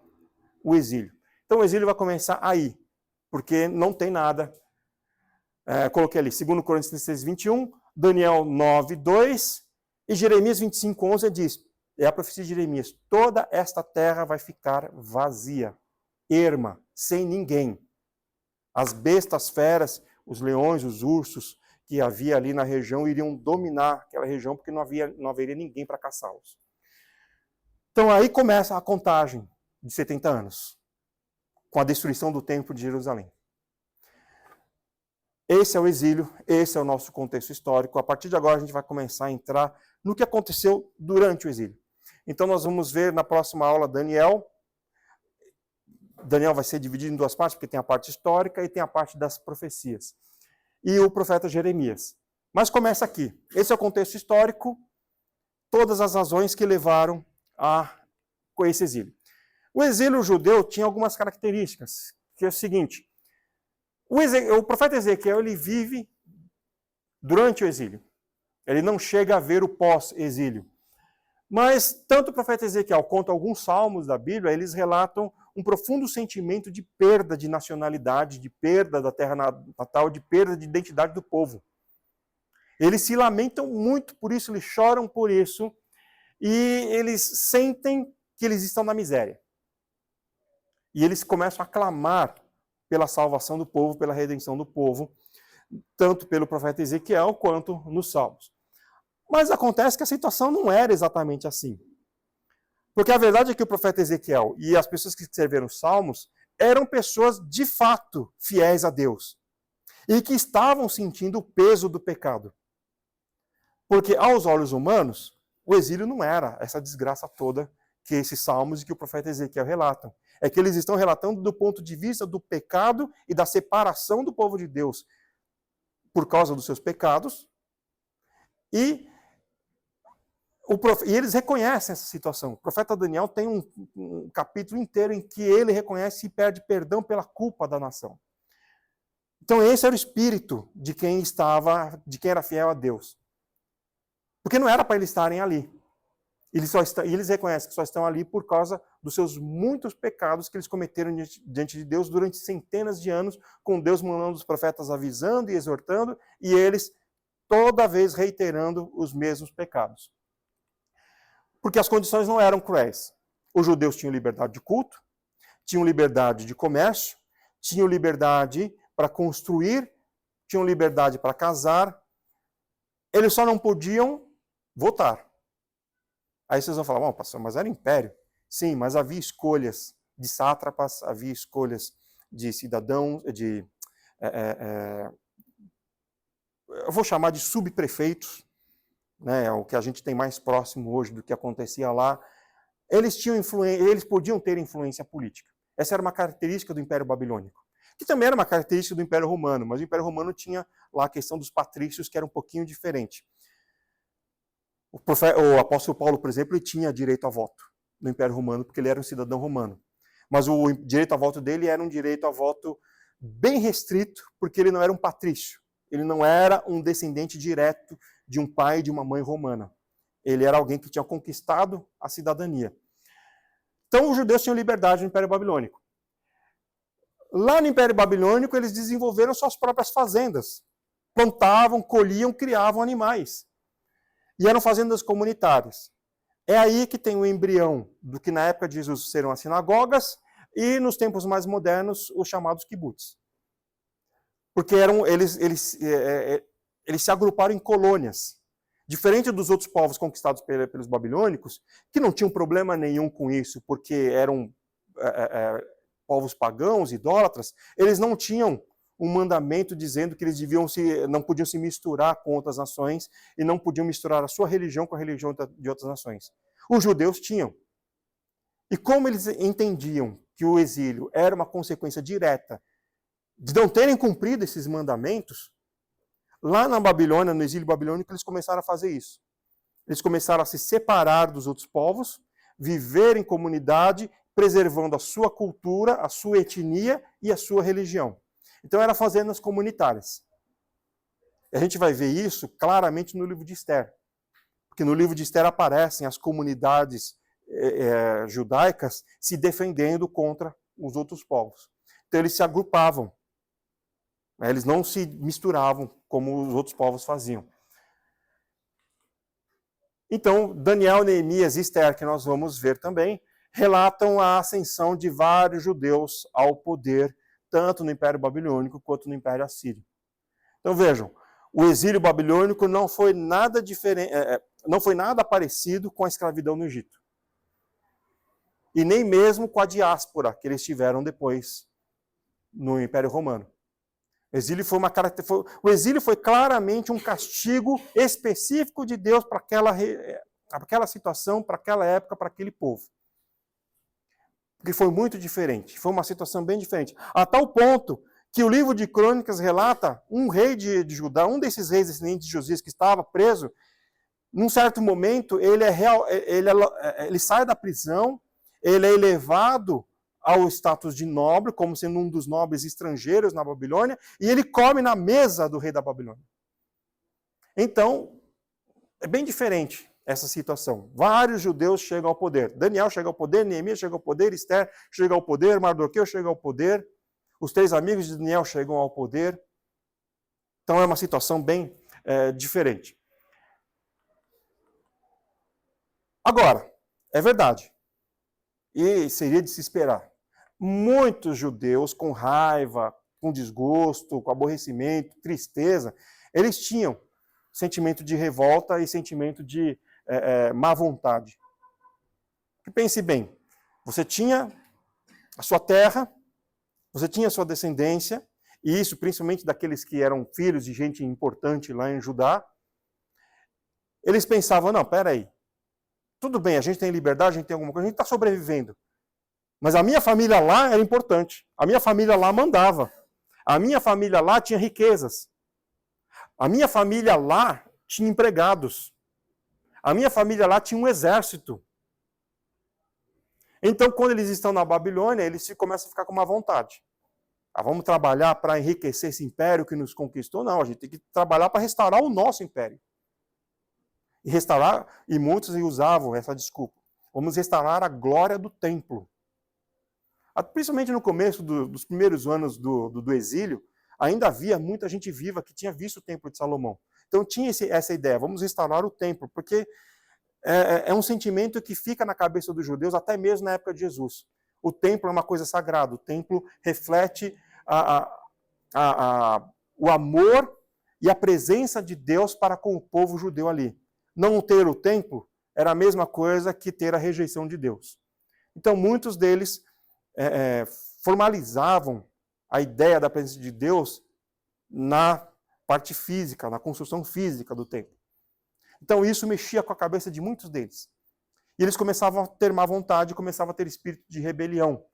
o exílio. Então o exílio vai começar aí, porque não tem nada. Coloquei ali, 2 Coríntios 16, 21, Daniel 9, 2, e Jeremias 25, 11 diz, é a profecia de Jeremias, toda esta terra vai ficar vazia, erma, sem ninguém. As bestas feras, os leões, os ursos que havia ali na região iriam dominar aquela região, porque não haveria ninguém para caçá-los. Então aí começa a contagem de 70 anos, com a destruição do templo de Jerusalém. Esse é o exílio, esse é o nosso contexto histórico. A partir de agora a gente vai começar a entrar no que aconteceu durante o exílio. Então nós vamos ver na próxima aula Daniel. Daniel vai ser dividido em duas partes, porque tem a parte histórica e tem a parte das profecias. E o profeta Jeremias. Mas começa aqui. Esse é o contexto histórico, todas as razões que levaram a esse exílio. O exílio judeu tinha algumas características, que é o seguinte: o profeta Ezequiel, ele vive durante o exílio. Ele não chega a ver o pós-exílio. Mas tanto o profeta Ezequiel quanto alguns salmos da Bíblia, eles relatam um profundo sentimento de perda de nacionalidade, de perda da terra natal, de perda de identidade do povo. Eles se lamentam muito por isso, eles choram por isso, e eles sentem que eles estão na miséria. E eles começam a clamar pela salvação do povo, pela redenção do povo, tanto pelo profeta Ezequiel quanto nos Salmos. Mas acontece que a situação não era exatamente assim. Porque a verdade é que o profeta Ezequiel e as pessoas que escreveram os Salmos eram pessoas de fato fiéis a Deus e que estavam sentindo o peso do pecado. Porque aos olhos humanos, o exílio não era essa desgraça toda que esses Salmos e que o profeta Ezequiel relatam. É que eles estão relatando do ponto de vista do pecado e da separação do povo de Deus por causa dos seus pecados. E eles reconhecem essa situação. O profeta Daniel tem um capítulo inteiro em que ele reconhece e pede perdão pela culpa da nação. Então esse era o espírito de quem era fiel a Deus. Porque não era para eles estarem ali. Eles reconhecem que só estão ali por causa dos seus muitos pecados que eles cometeram diante de Deus durante centenas de anos, com Deus mandando os profetas avisando e exortando, e eles toda vez reiterando os mesmos pecados. Porque as condições não eram cruéis. Os judeus tinham liberdade de culto, tinham liberdade de comércio, tinham liberdade para construir, tinham liberdade para casar. Eles só não podiam votar. Aí vocês vão falar, bom, pastor, mas era império. Sim, mas havia escolhas de sátrapas, havia escolhas de cidadãos, eu vou chamar de subprefeitos, né, o que a gente tem mais próximo hoje do que acontecia lá. Eles podiam ter influência política. Essa era uma característica do Império Babilônico, que também era uma característica do Império Romano, mas o Império Romano tinha lá a questão dos patrícios, que era um pouquinho diferente. O apóstolo Paulo, por exemplo, ele tinha direito a voto no Império Romano, porque ele era um cidadão romano. Mas o direito a voto dele era um direito a voto bem restrito, porque ele não era um patrício. Ele não era um descendente direto de um pai e de uma mãe romana. Ele era alguém que tinha conquistado a cidadania. Então, os judeus tinham liberdade no Império Babilônico. Lá no Império Babilônico, eles desenvolveram suas próprias fazendas. Plantavam, colhiam, criavam animais. E eram fazendas comunitárias. É aí que tem o embrião do que na época de Jesus serão as sinagogas e nos tempos mais modernos os chamados kibbutz. Porque eles se agruparam em colônias. Diferente dos outros povos conquistados pelos babilônicos, que não tinham problema nenhum com isso, porque eram povos pagãos, idólatras, eles não tinham um mandamento dizendo que eles não podiam se misturar com outras nações e não podiam misturar a sua religião com a religião de outras nações. Os judeus tinham. E como eles entendiam que o exílio era uma consequência direta de não terem cumprido esses mandamentos, lá na Babilônia, no exílio babilônico, eles começaram a fazer isso. Eles começaram a se separar dos outros povos, viver em comunidade, preservando a sua cultura, a sua etnia e a sua religião. Então, eram fazendas comunitárias. A gente vai ver isso claramente no livro de Esther. Porque no livro de Esther aparecem as comunidades judaicas se defendendo contra os outros povos. Então eles se agrupavam. Eles não se misturavam como os outros povos faziam. Então, Daniel, Neemias e Esther, que nós vamos ver também, relatam a ascensão de vários judeus ao poder, tanto no Império Babilônico quanto no Império Assírio. Então vejam, o exílio babilônico não foi nada diferente, não foi nada parecido com a escravidão no Egito. E nem mesmo com a diáspora que eles tiveram depois no Império Romano. O exílio foi claramente um castigo específico de Deus para aquela situação, para aquela época, para aquele povo. Porque foi muito diferente, foi uma situação bem diferente. A tal ponto que o livro de Crônicas relata um rei de Judá, um desses reis descendentes de Josias que estava preso, num certo momento ele sai da prisão, ele é elevado ao status de nobre, como sendo um dos nobres estrangeiros na Babilônia, e ele come na mesa do rei da Babilônia. Então, é bem diferente essa situação. Vários judeus chegam ao poder. Daniel chega ao poder, Neemias chega ao poder, Esther chega ao poder, Mardoqueu chega ao poder, os 3 amigos de Daniel chegam ao poder. Então, é uma situação bem diferente. Agora, é verdade, e seria de se esperar, muitos judeus com raiva, com desgosto, com aborrecimento, tristeza, eles tinham sentimento de revolta e sentimento de má vontade. Porque pense bem, você tinha a sua terra, você tinha a sua descendência, e isso principalmente daqueles que eram filhos de gente importante lá em Judá, eles pensavam, não, peraí, tudo bem, a gente tem liberdade, a gente tem alguma coisa, a gente está sobrevivendo. Mas a minha família lá era importante. A minha família lá mandava. A minha família lá tinha riquezas. A minha família lá tinha empregados. A minha família lá tinha um exército. Então, quando eles estão na Babilônia, eles começam a ficar com uma vontade. Vamos trabalhar para enriquecer esse império que nos conquistou? Não, a gente tem que trabalhar para restaurar o nosso império. E muitos usavam essa desculpa. Vamos restaurar a glória do templo. Principalmente no começo dos primeiros anos do exílio, ainda havia muita gente viva que tinha visto o Templo de Salomão. Então tinha essa ideia, vamos restaurar o templo, porque é um sentimento que fica na cabeça dos judeus até mesmo na época de Jesus. O templo é uma coisa sagrada, o templo reflete o amor e a presença de Deus para com o povo judeu ali. Não ter o templo era a mesma coisa que ter a rejeição de Deus. Então muitos deles formalizavam a ideia da presença de Deus na parte física, na construção física do templo. Então isso mexia com a cabeça de muitos deles. E eles começavam a ter má vontade, começavam a ter espírito de rebelião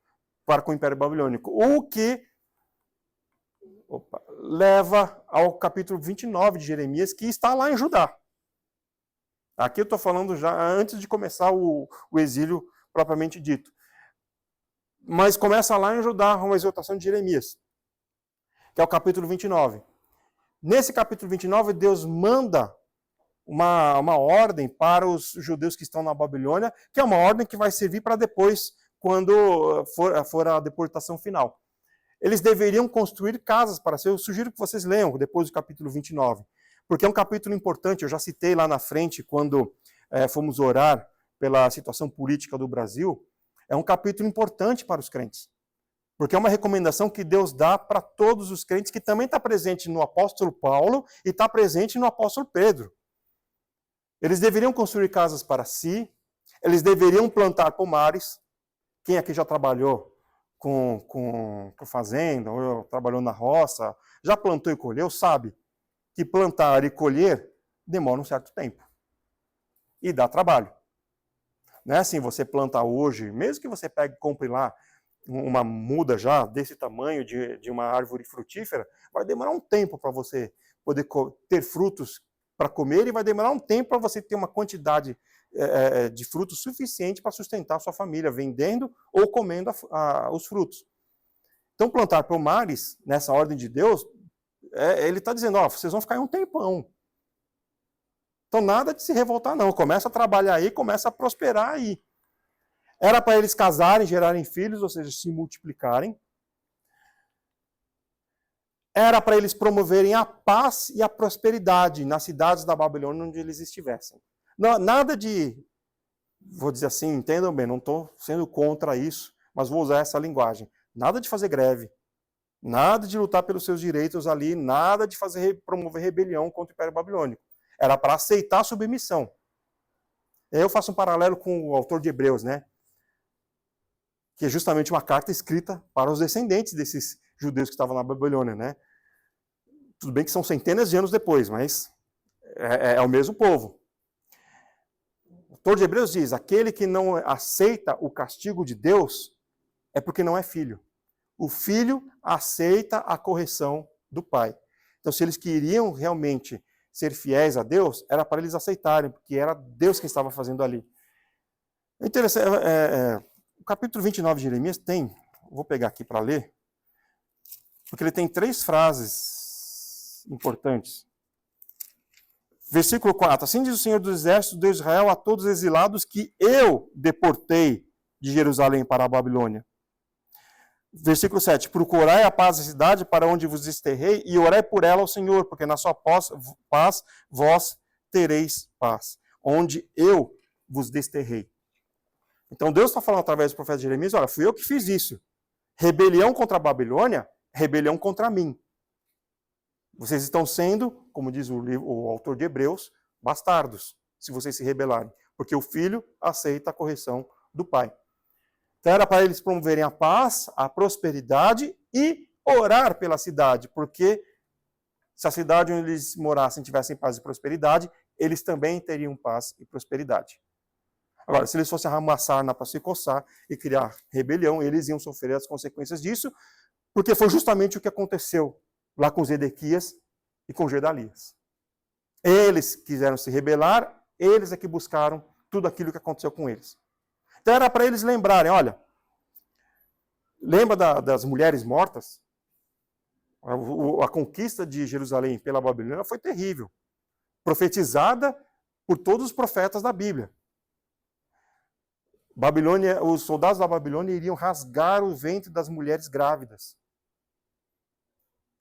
para com o Império Babilônico. O que leva ao capítulo 29 de Jeremias, que está lá em Judá. Aqui eu estou falando já antes de começar o exílio propriamente dito. Mas começa lá em Judá, uma exortação de Jeremias, que é o capítulo 29. Nesse capítulo 29, Deus manda uma ordem para os judeus que estão na Babilônia, que é uma ordem que vai servir para depois, quando for a deportação final. Eles deveriam construir casas para si. Eu sugiro que vocês leiam depois do capítulo 29, porque é um capítulo importante. Eu já citei lá na frente, quando fomos orar pela situação política do Brasil. É um capítulo importante para os crentes, porque é uma recomendação que Deus dá para todos os crentes, que também está presente no apóstolo Paulo e está presente no apóstolo Pedro. Eles deveriam construir casas para si, eles deveriam plantar pomares. Quem aqui já trabalhou com fazenda, ou trabalhou na roça, já plantou e colheu, sabe que plantar e colher demora um certo tempo e dá trabalho. Não é assim, você planta hoje, mesmo que você pegue e compre lá uma muda já desse tamanho de uma árvore frutífera, vai demorar um tempo para você poder ter frutos para comer e vai demorar um tempo para você ter uma quantidade de frutos suficiente para sustentar a sua família, vendendo ou comendo os frutos. Então, plantar pomares, nessa ordem de Deus, ele está dizendo, vocês vão ficar em um tempão. Então, nada de se revoltar, não. Começa a trabalhar aí, começa a prosperar aí. Era para eles casarem, gerarem filhos, ou seja, se multiplicarem. Era para eles promoverem a paz e a prosperidade nas cidades da Babilônia onde eles estivessem. Não, nada de, vou dizer assim, entendam bem, não estou sendo contra isso, mas vou usar essa linguagem. Nada de fazer greve, nada de lutar pelos seus direitos ali, nada de promover rebelião contra o Império Babilônico. Era para aceitar a submissão. Eu faço um paralelo com o autor de Hebreus, né? Que é justamente uma carta escrita para os descendentes desses judeus que estavam na Babilônia, né? Tudo bem que são centenas de anos depois, mas é o mesmo povo. O autor de Hebreus diz, aquele que não aceita o castigo de Deus é porque não é filho. O filho aceita a correção do pai. Então, se eles queriam realmente ser fiéis a Deus, era para eles aceitarem, porque era Deus quem estava fazendo ali. É interessante, o capítulo 29 de Jeremias tem, vou pegar aqui para ler, porque ele tem 3 frases importantes. Versículo 4. Assim diz o Senhor dos Exércitos, Deus de Israel, a todos os exilados que eu deportei de Jerusalém para a Babilônia. Versículo 7. Procurai a paz da cidade para onde vos desterrei e orai por ela ao Senhor, porque na sua paz vós tereis paz, onde eu vos desterrei. Então Deus está falando através do profeta Jeremias, olha, fui eu que fiz isso. Rebelião contra a Babilônia, rebelião contra mim. Vocês estão sendo, como diz o autor de Hebreus, bastardos, se vocês se rebelarem. Porque o filho aceita a correção do pai. Então era para eles promoverem a paz, a prosperidade e orar pela cidade. Porque se a cidade onde eles morassem tivessem paz e prosperidade, eles também teriam paz e prosperidade. Agora, se eles fossem arrumar sarna para se coçar e criar rebelião, eles iam sofrer as consequências disso, porque foi justamente o que aconteceu lá com Zedequias e com Gedalias. Eles quiseram se rebelar, eles é que buscaram tudo aquilo que aconteceu com eles. Então era para eles lembrarem, olha, lembra das mulheres mortas? A conquista de Jerusalém pela Babilônia foi terrível, profetizada por todos os profetas da Bíblia. Os soldados da Babilônia iriam rasgar o ventre das mulheres grávidas.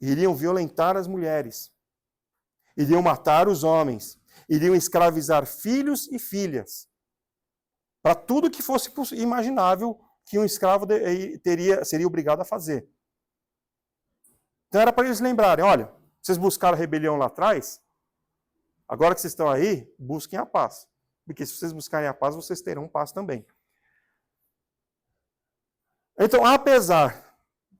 Iriam violentar as mulheres. Iriam matar os homens. Iriam escravizar filhos e filhas. Para tudo que fosse imaginável que um escravo seria obrigado a fazer. Então era para eles lembrarem, olha, vocês buscaram a rebelião lá atrás, agora que vocês estão aí, busquem a paz. Porque se vocês buscarem a paz, vocês terão paz também. Então, apesar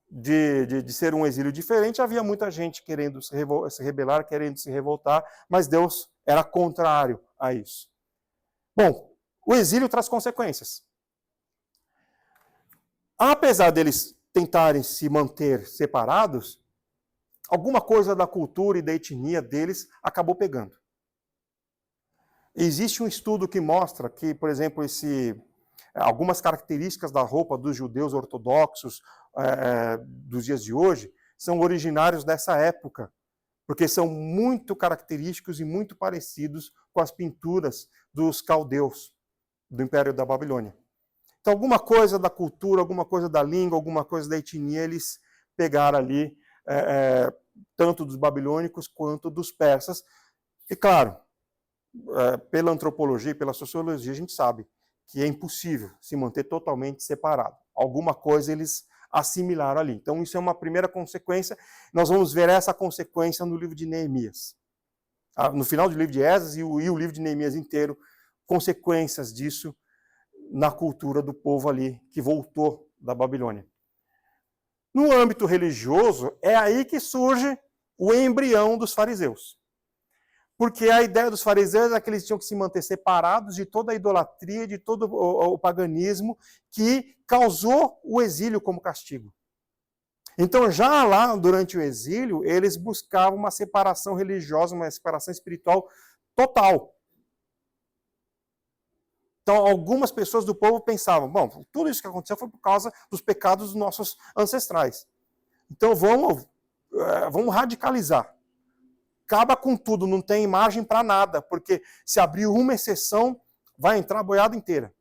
de ser um exílio diferente, havia muita gente querendo se rebelar, querendo se revoltar, mas Deus era contrário a isso. Bom, o exílio traz consequências. Apesar deles tentarem se manter separados, alguma coisa da cultura e da etnia deles acabou pegando. Existe um estudo que mostra que, por exemplo, algumas características da roupa dos judeus ortodoxos dos dias de hoje são originários dessa época, porque são muito característicos e muito parecidos com as pinturas dos caldeus do Império da Babilônia. Então, alguma coisa da cultura, alguma coisa da língua, alguma coisa da etnia, eles pegaram ali, tanto dos babilônicos quanto dos persas. E, claro, pela antropologia e pela sociologia, a gente sabe que é impossível se manter totalmente separado. Alguma coisa eles assimilaram ali. Então, isso é uma primeira consequência. Nós vamos ver essa consequência no livro de Neemias. No final do livro de Esdras e o livro de Neemias inteiro, consequências disso na cultura do povo ali que voltou da Babilônia. No âmbito religioso, é aí que surge o embrião dos fariseus. Porque a ideia dos fariseus é que eles tinham que se manter separados de toda a idolatria, de todo o paganismo que causou o exílio como castigo. Então, já lá, durante o exílio, eles buscavam uma separação religiosa, uma separação espiritual total. Então, algumas pessoas do povo pensavam, bom, tudo isso que aconteceu foi por causa dos pecados dos nossos ancestrais. Então, vamos radicalizar. Acaba com tudo, não tem margem para nada, porque se abrir uma exceção, vai entrar a boiada inteira.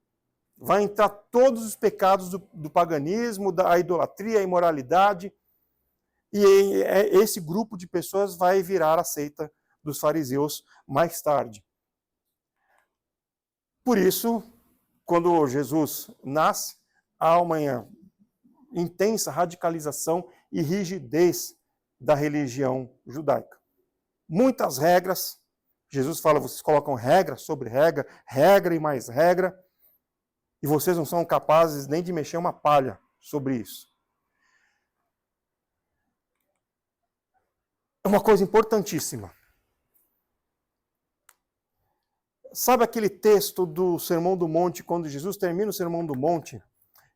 Vai entrar todos os pecados do paganismo, da idolatria, a imoralidade. E esse grupo de pessoas vai virar a seita dos fariseus mais tarde. Por isso, quando Jesus nasce, há uma intensa radicalização e rigidez da religião judaica. Muitas regras. Jesus fala, vocês colocam regra sobre regra, regra e mais regra, e vocês não são capazes nem de mexer uma palha sobre isso. É uma coisa importantíssima. Sabe aquele texto do Sermão do Monte, quando Jesus termina o Sermão do Monte,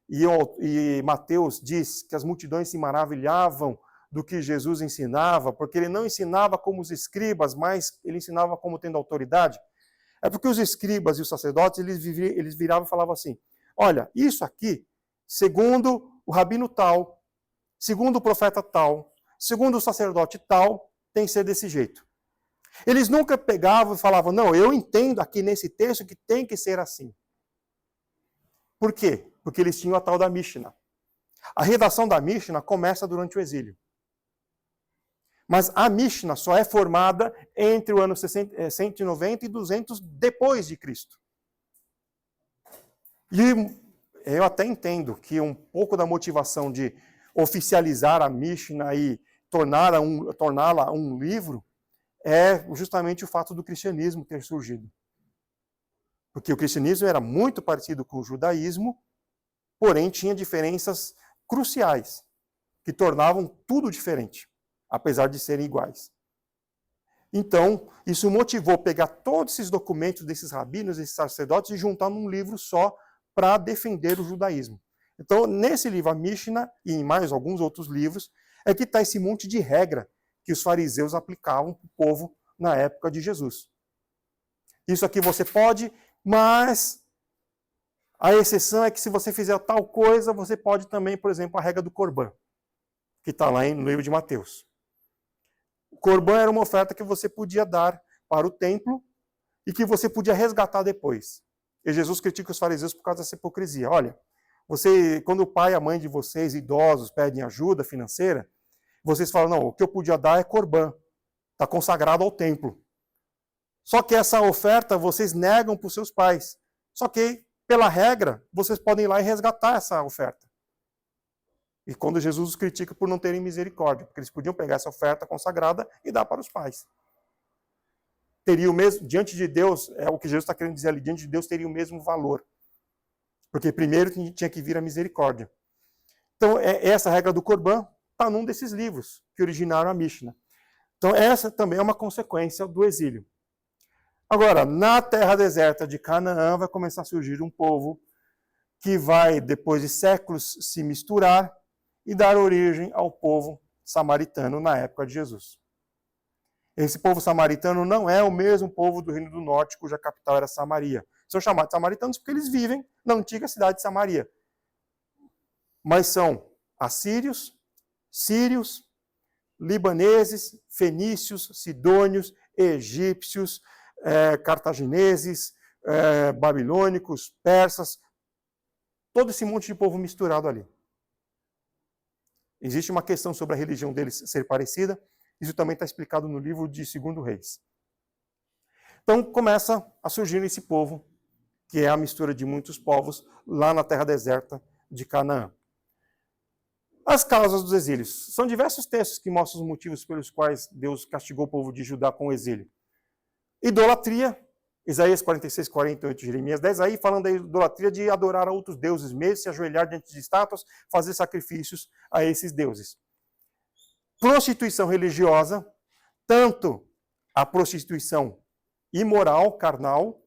e Mateus diz que as multidões se maravilhavam do que Jesus ensinava, porque ele não ensinava como os escribas, mas ele ensinava como tendo autoridade? É porque os escribas e os sacerdotes, eles viravam e falavam assim, olha, isso aqui, segundo o rabino tal, segundo o profeta tal, segundo o sacerdote tal, tem que ser desse jeito. Eles nunca pegavam e falavam, não, eu entendo aqui nesse texto que tem que ser assim. Por quê? Porque eles tinham a tal da Mishnah. A redação da Mishnah começa durante o exílio. Mas a Mishnah só é formada entre o ano 190 e 200 depois de Cristo. E eu até entendo que um pouco da motivação de oficializar a Mishnah e torná-la um livro é justamente o fato do cristianismo ter surgido. Porque o cristianismo era muito parecido com o judaísmo, porém tinha diferenças cruciais, que tornavam tudo diferente, apesar de serem iguais. Então, isso motivou pegar todos esses documentos desses rabinos, desses sacerdotes, e juntar num livro só para defender o judaísmo. Então, nesse livro, a Mishnah, e em mais alguns outros livros, é que está esse monte de regra que os fariseus aplicavam para o povo na época de Jesus. Isso aqui você pode, mas a exceção é que se você fizer tal coisa, você pode também, por exemplo, a regra do Corban, que está lá no livro de Mateus. O Corban era uma oferta que você podia dar para o templo e que você podia resgatar depois. E Jesus critica os fariseus por causa dessa hipocrisia. Olha, quando o pai e a mãe de vocês, idosos, pedem ajuda financeira, vocês falam, não, o que eu podia dar é Corban, está consagrado ao templo. Só que essa oferta vocês negam para os seus pais. Só que, pela regra, vocês podem ir lá e resgatar essa oferta. E quando Jesus os critica por não terem misericórdia, porque eles podiam pegar essa oferta consagrada e dar para os pais. Teria o mesmo, diante de Deus, é o que Jesus está querendo dizer ali, diante de Deus teria o mesmo valor. Porque primeiro tinha que vir a misericórdia. Então, essa regra do Corban está num desses livros que originaram a Mishnah. Então, essa também é uma consequência do exílio. Agora, na terra deserta de Canaã, vai começar a surgir um povo que vai, depois de séculos, se misturar e dar origem ao povo samaritano na época de Jesus. Esse povo samaritano não é o mesmo povo do Reino do Norte, cuja capital era Samaria. São chamados samaritanos porque eles vivem na antiga cidade de Samaria. Mas são assírios, sírios, libaneses, fenícios, sidônios, egípcios, cartagineses, babilônicos, persas, todo esse monte de povo misturado ali. Existe uma questão sobre a religião deles ser parecida, isso também está explicado no livro de 2 Reis. Então começa a surgir esse povo, que é a mistura de muitos povos, lá na terra deserta de Canaã. As causas dos exílios. São diversos textos que mostram os motivos pelos quais Deus castigou o povo de Judá com o exílio. Idolatria, Isaías 46, 48, Jeremias 10, aí falando da idolatria de adorar a outros deuses mesmo, se ajoelhar diante de estátuas, fazer sacrifícios a esses deuses. Prostituição religiosa, tanto a prostituição imoral, carnal,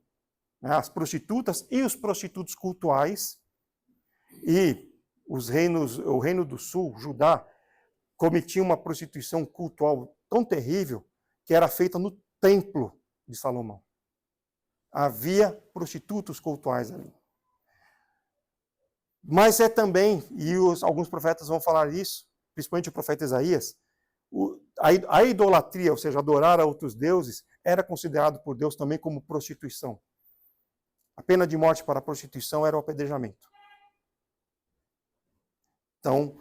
né, as prostitutas e os prostitutos cultuais, e o reino do sul, Judá, cometia uma prostituição cultual tão terrível que era feita no templo de Salomão. Havia prostitutos cultuais ali. Mas é também, e alguns profetas vão falar isso, principalmente o profeta Isaías, a idolatria, ou seja, adorar a outros deuses, era considerado por Deus também como prostituição. A pena de morte para a prostituição era o apedrejamento. Então,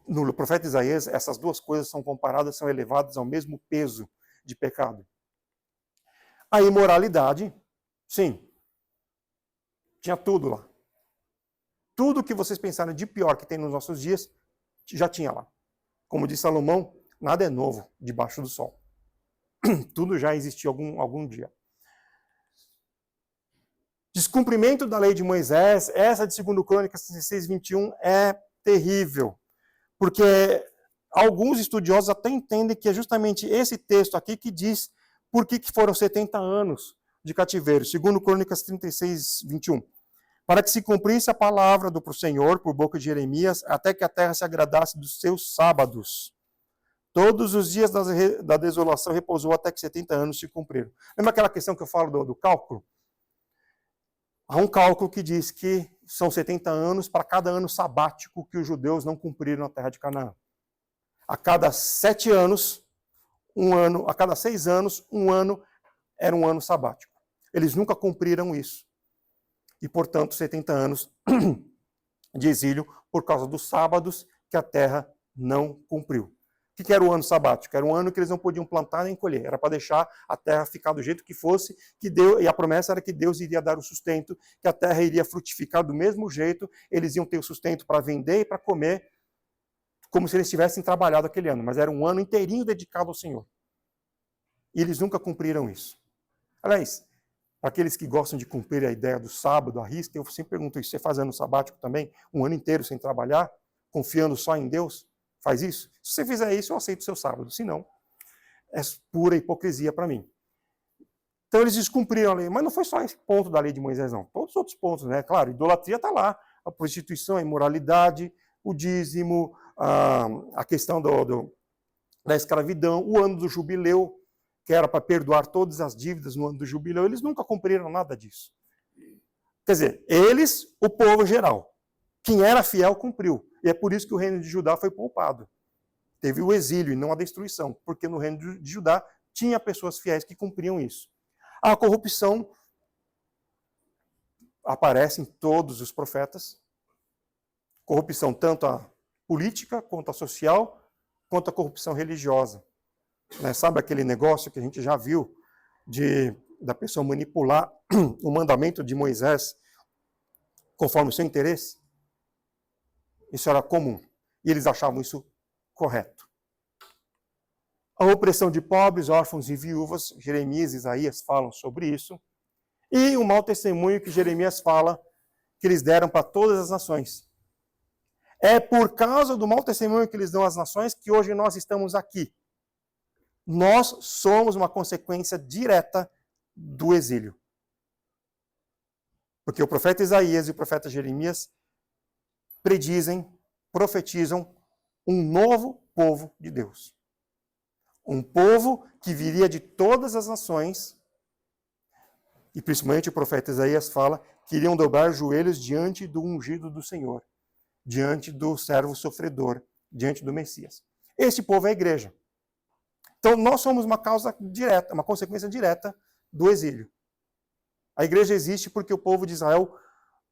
no profeta Isaías, essas duas coisas são comparadas, são elevadas ao mesmo peso de pecado. A imoralidade, sim, tinha tudo lá. Tudo que vocês pensaram de pior que tem nos nossos dias, já tinha lá. Como diz Salomão, nada é novo debaixo do sol. Tudo já existiu algum dia. Descumprimento da lei de Moisés, essa de 2 Crônicas 16, 21, é terrível. Porque alguns estudiosos até entendem que é justamente esse texto aqui que diz por que foram 70 anos de cativeiro. 2 Crônicas 36, 21. Para que se cumprisse a palavra do Senhor por boca de Jeremias, até que a terra se agradasse dos seus sábados. Todos os dias da desolação repousou até que 70 anos se cumpriram. Lembra aquela questão que eu falo do cálculo? Há um cálculo que diz que são 70 anos para cada ano sabático que os judeus não cumpriram na terra de Canaã. A cada 7 anos, um ano, a cada 6 anos, um ano era um ano sabático. Eles nunca cumpriram isso. E, portanto, 70 anos de exílio por causa dos sábados que a terra não cumpriu. O que era o ano sabático? Era um ano que eles não podiam plantar nem colher. Era para deixar a terra ficar do jeito que fosse, e a promessa era que Deus iria dar o sustento, que a terra iria frutificar do mesmo jeito, eles iam ter o sustento para vender e para comer, como se eles tivessem trabalhado aquele ano. Mas era um ano inteirinho dedicado ao Senhor. E eles nunca cumpriram isso. Aliás, para aqueles que gostam de cumprir a ideia do sábado, a risca, eu sempre pergunto isso: você faz ano sabático também? Um ano inteiro sem trabalhar? Confiando só em Deus? Faz isso? Se você fizer isso, eu aceito o seu sábado. Se não, é pura hipocrisia para mim. Então eles descumpriram a lei. Mas não foi só esse ponto da lei de Moisés, não. Todos os outros pontos, né? Claro, idolatria está lá. A prostituição, a imoralidade, o dízimo, a questão da escravidão, o ano do jubileu, que era para perdoar todas as dívidas no ano do jubileu. Eles nunca cumpriram nada disso. Quer dizer, eles, o povo geral. Quem era fiel cumpriu. E é por isso que o reino de Judá foi poupado. Teve o exílio e não a destruição, porque no reino de Judá tinha pessoas fiéis que cumpriam isso. A corrupção aparece em todos os profetas. Corrupção tanto a política, quanto a social, quanto a corrupção religiosa. Né? Sabe aquele negócio que a gente já viu da pessoa manipular o mandamento de Moisés conforme o seu interesse? Isso era comum. E eles achavam isso correto. A opressão de pobres, órfãos e viúvas, Jeremias e Isaías falam sobre isso. E o mau testemunho que Jeremias fala que eles deram para todas as nações. É por causa do mau testemunho que eles dão às nações que hoje nós estamos aqui. Nós somos uma consequência direta do exílio. Porque o profeta Isaías e o profeta Jeremias predizem, profetizam um novo povo de Deus. Um povo que viria de todas as nações, e principalmente o profeta Isaías fala que iriam dobrar os joelhos diante do ungido do Senhor, diante do servo sofredor, diante do Messias. Esse povo é a igreja. Então nós somos uma causa direta, uma consequência direta do exílio. A igreja existe porque o povo de Israel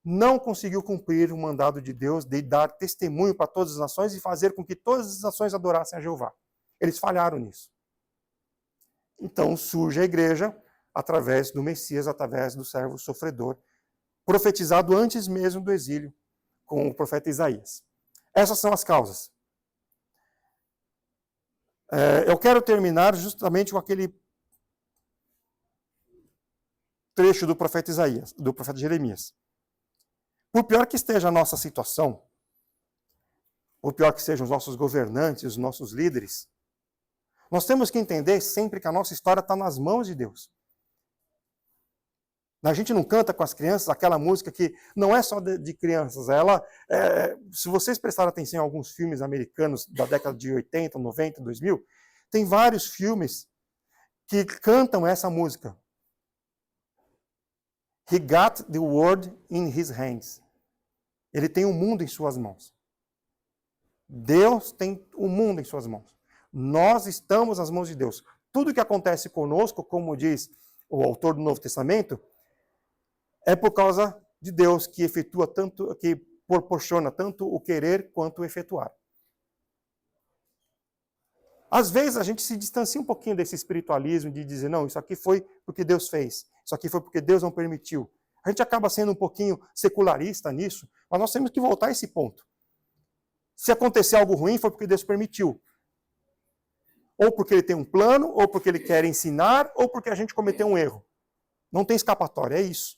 não conseguiu cumprir o mandado de Deus de dar testemunho para todas as nações e fazer com que todas as nações adorassem a Jeová. Eles falharam nisso. Então surge a igreja através do Messias, através do servo sofredor, profetizado antes mesmo do exílio, com o profeta Isaías. Essas são as causas. Eu quero terminar justamente com aquele trecho do profeta Isaías, do profeta Jeremias. Por pior que esteja a nossa situação, por pior que sejam os nossos governantes, os nossos líderes, nós temos que entender sempre que a nossa história está nas mãos de Deus. A gente não canta com as crianças aquela música que não é só de crianças. Se vocês prestarem atenção em alguns filmes americanos da década de 80, 90, 2000, tem vários filmes que cantam essa música. He got the world in his hands. Ele tem o mundo em suas mãos. Deus tem o mundo em suas mãos. Nós estamos nas mãos de Deus. Tudo que acontece conosco, como diz o autor do Novo Testamento, é por causa de Deus que efetua tanto, que proporciona tanto o querer quanto o efetuar. Às vezes a gente se distancia um pouquinho desse espiritualismo de dizer, não, isso aqui foi porque Deus fez, isso aqui foi porque Deus não permitiu. A gente acaba sendo um pouquinho secularista nisso, mas nós temos que voltar a esse ponto. Se acontecer algo ruim, foi porque Deus permitiu. Ou porque ele tem um plano, ou porque ele quer ensinar, ou porque a gente cometeu um erro. Não tem escapatória, é isso.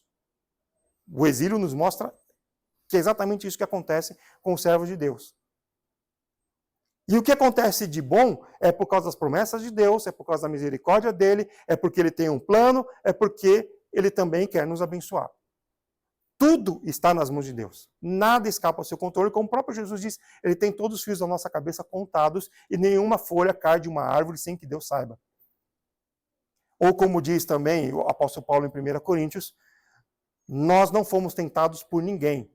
O exílio nos mostra que é exatamente isso que acontece com os servos de Deus. E o que acontece de bom é por causa das promessas de Deus, é por causa da misericórdia dele, é porque ele tem um plano, é porque ele também quer nos abençoar. Tudo está nas mãos de Deus. Nada escapa ao seu controle. Como o próprio Jesus diz, ele tem todos os fios da nossa cabeça contados e nenhuma folha cai de uma árvore sem que Deus saiba. Ou como diz também o apóstolo Paulo em 1 Coríntios, nós não fomos tentados por ninguém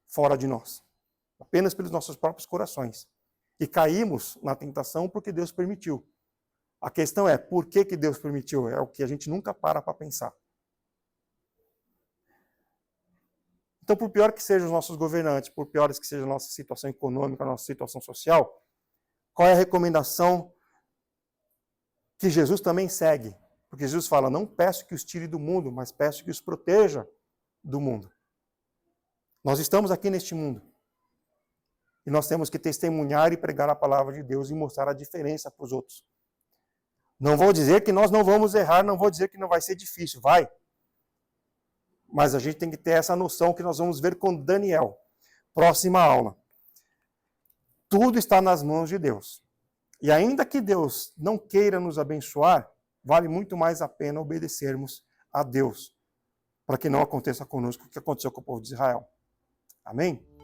fora de nós. Apenas pelos nossos próprios corações. E caímos na tentação porque Deus permitiu. A questão é, por que Deus permitiu? É o que a gente nunca para pensar. Então, por pior que sejam os nossos governantes, por piores que seja a nossa situação econômica, a nossa situação social, qual é a recomendação que Jesus também segue? Porque Jesus fala, não peço que os tire do mundo, mas peço que os proteja do mundo. Nós estamos aqui neste mundo. E nós temos que testemunhar e pregar a palavra de Deus e mostrar a diferença para os outros. Não vou dizer que nós não vamos errar, não vou dizer que não vai ser difícil, vai. Mas a gente tem que ter essa noção que nós vamos ver com Daniel. Próxima aula. Tudo está nas mãos de Deus. E ainda que Deus não queira nos abençoar, vale muito mais a pena obedecermos a Deus, para que não aconteça conosco o que aconteceu com o povo de Israel. Amém?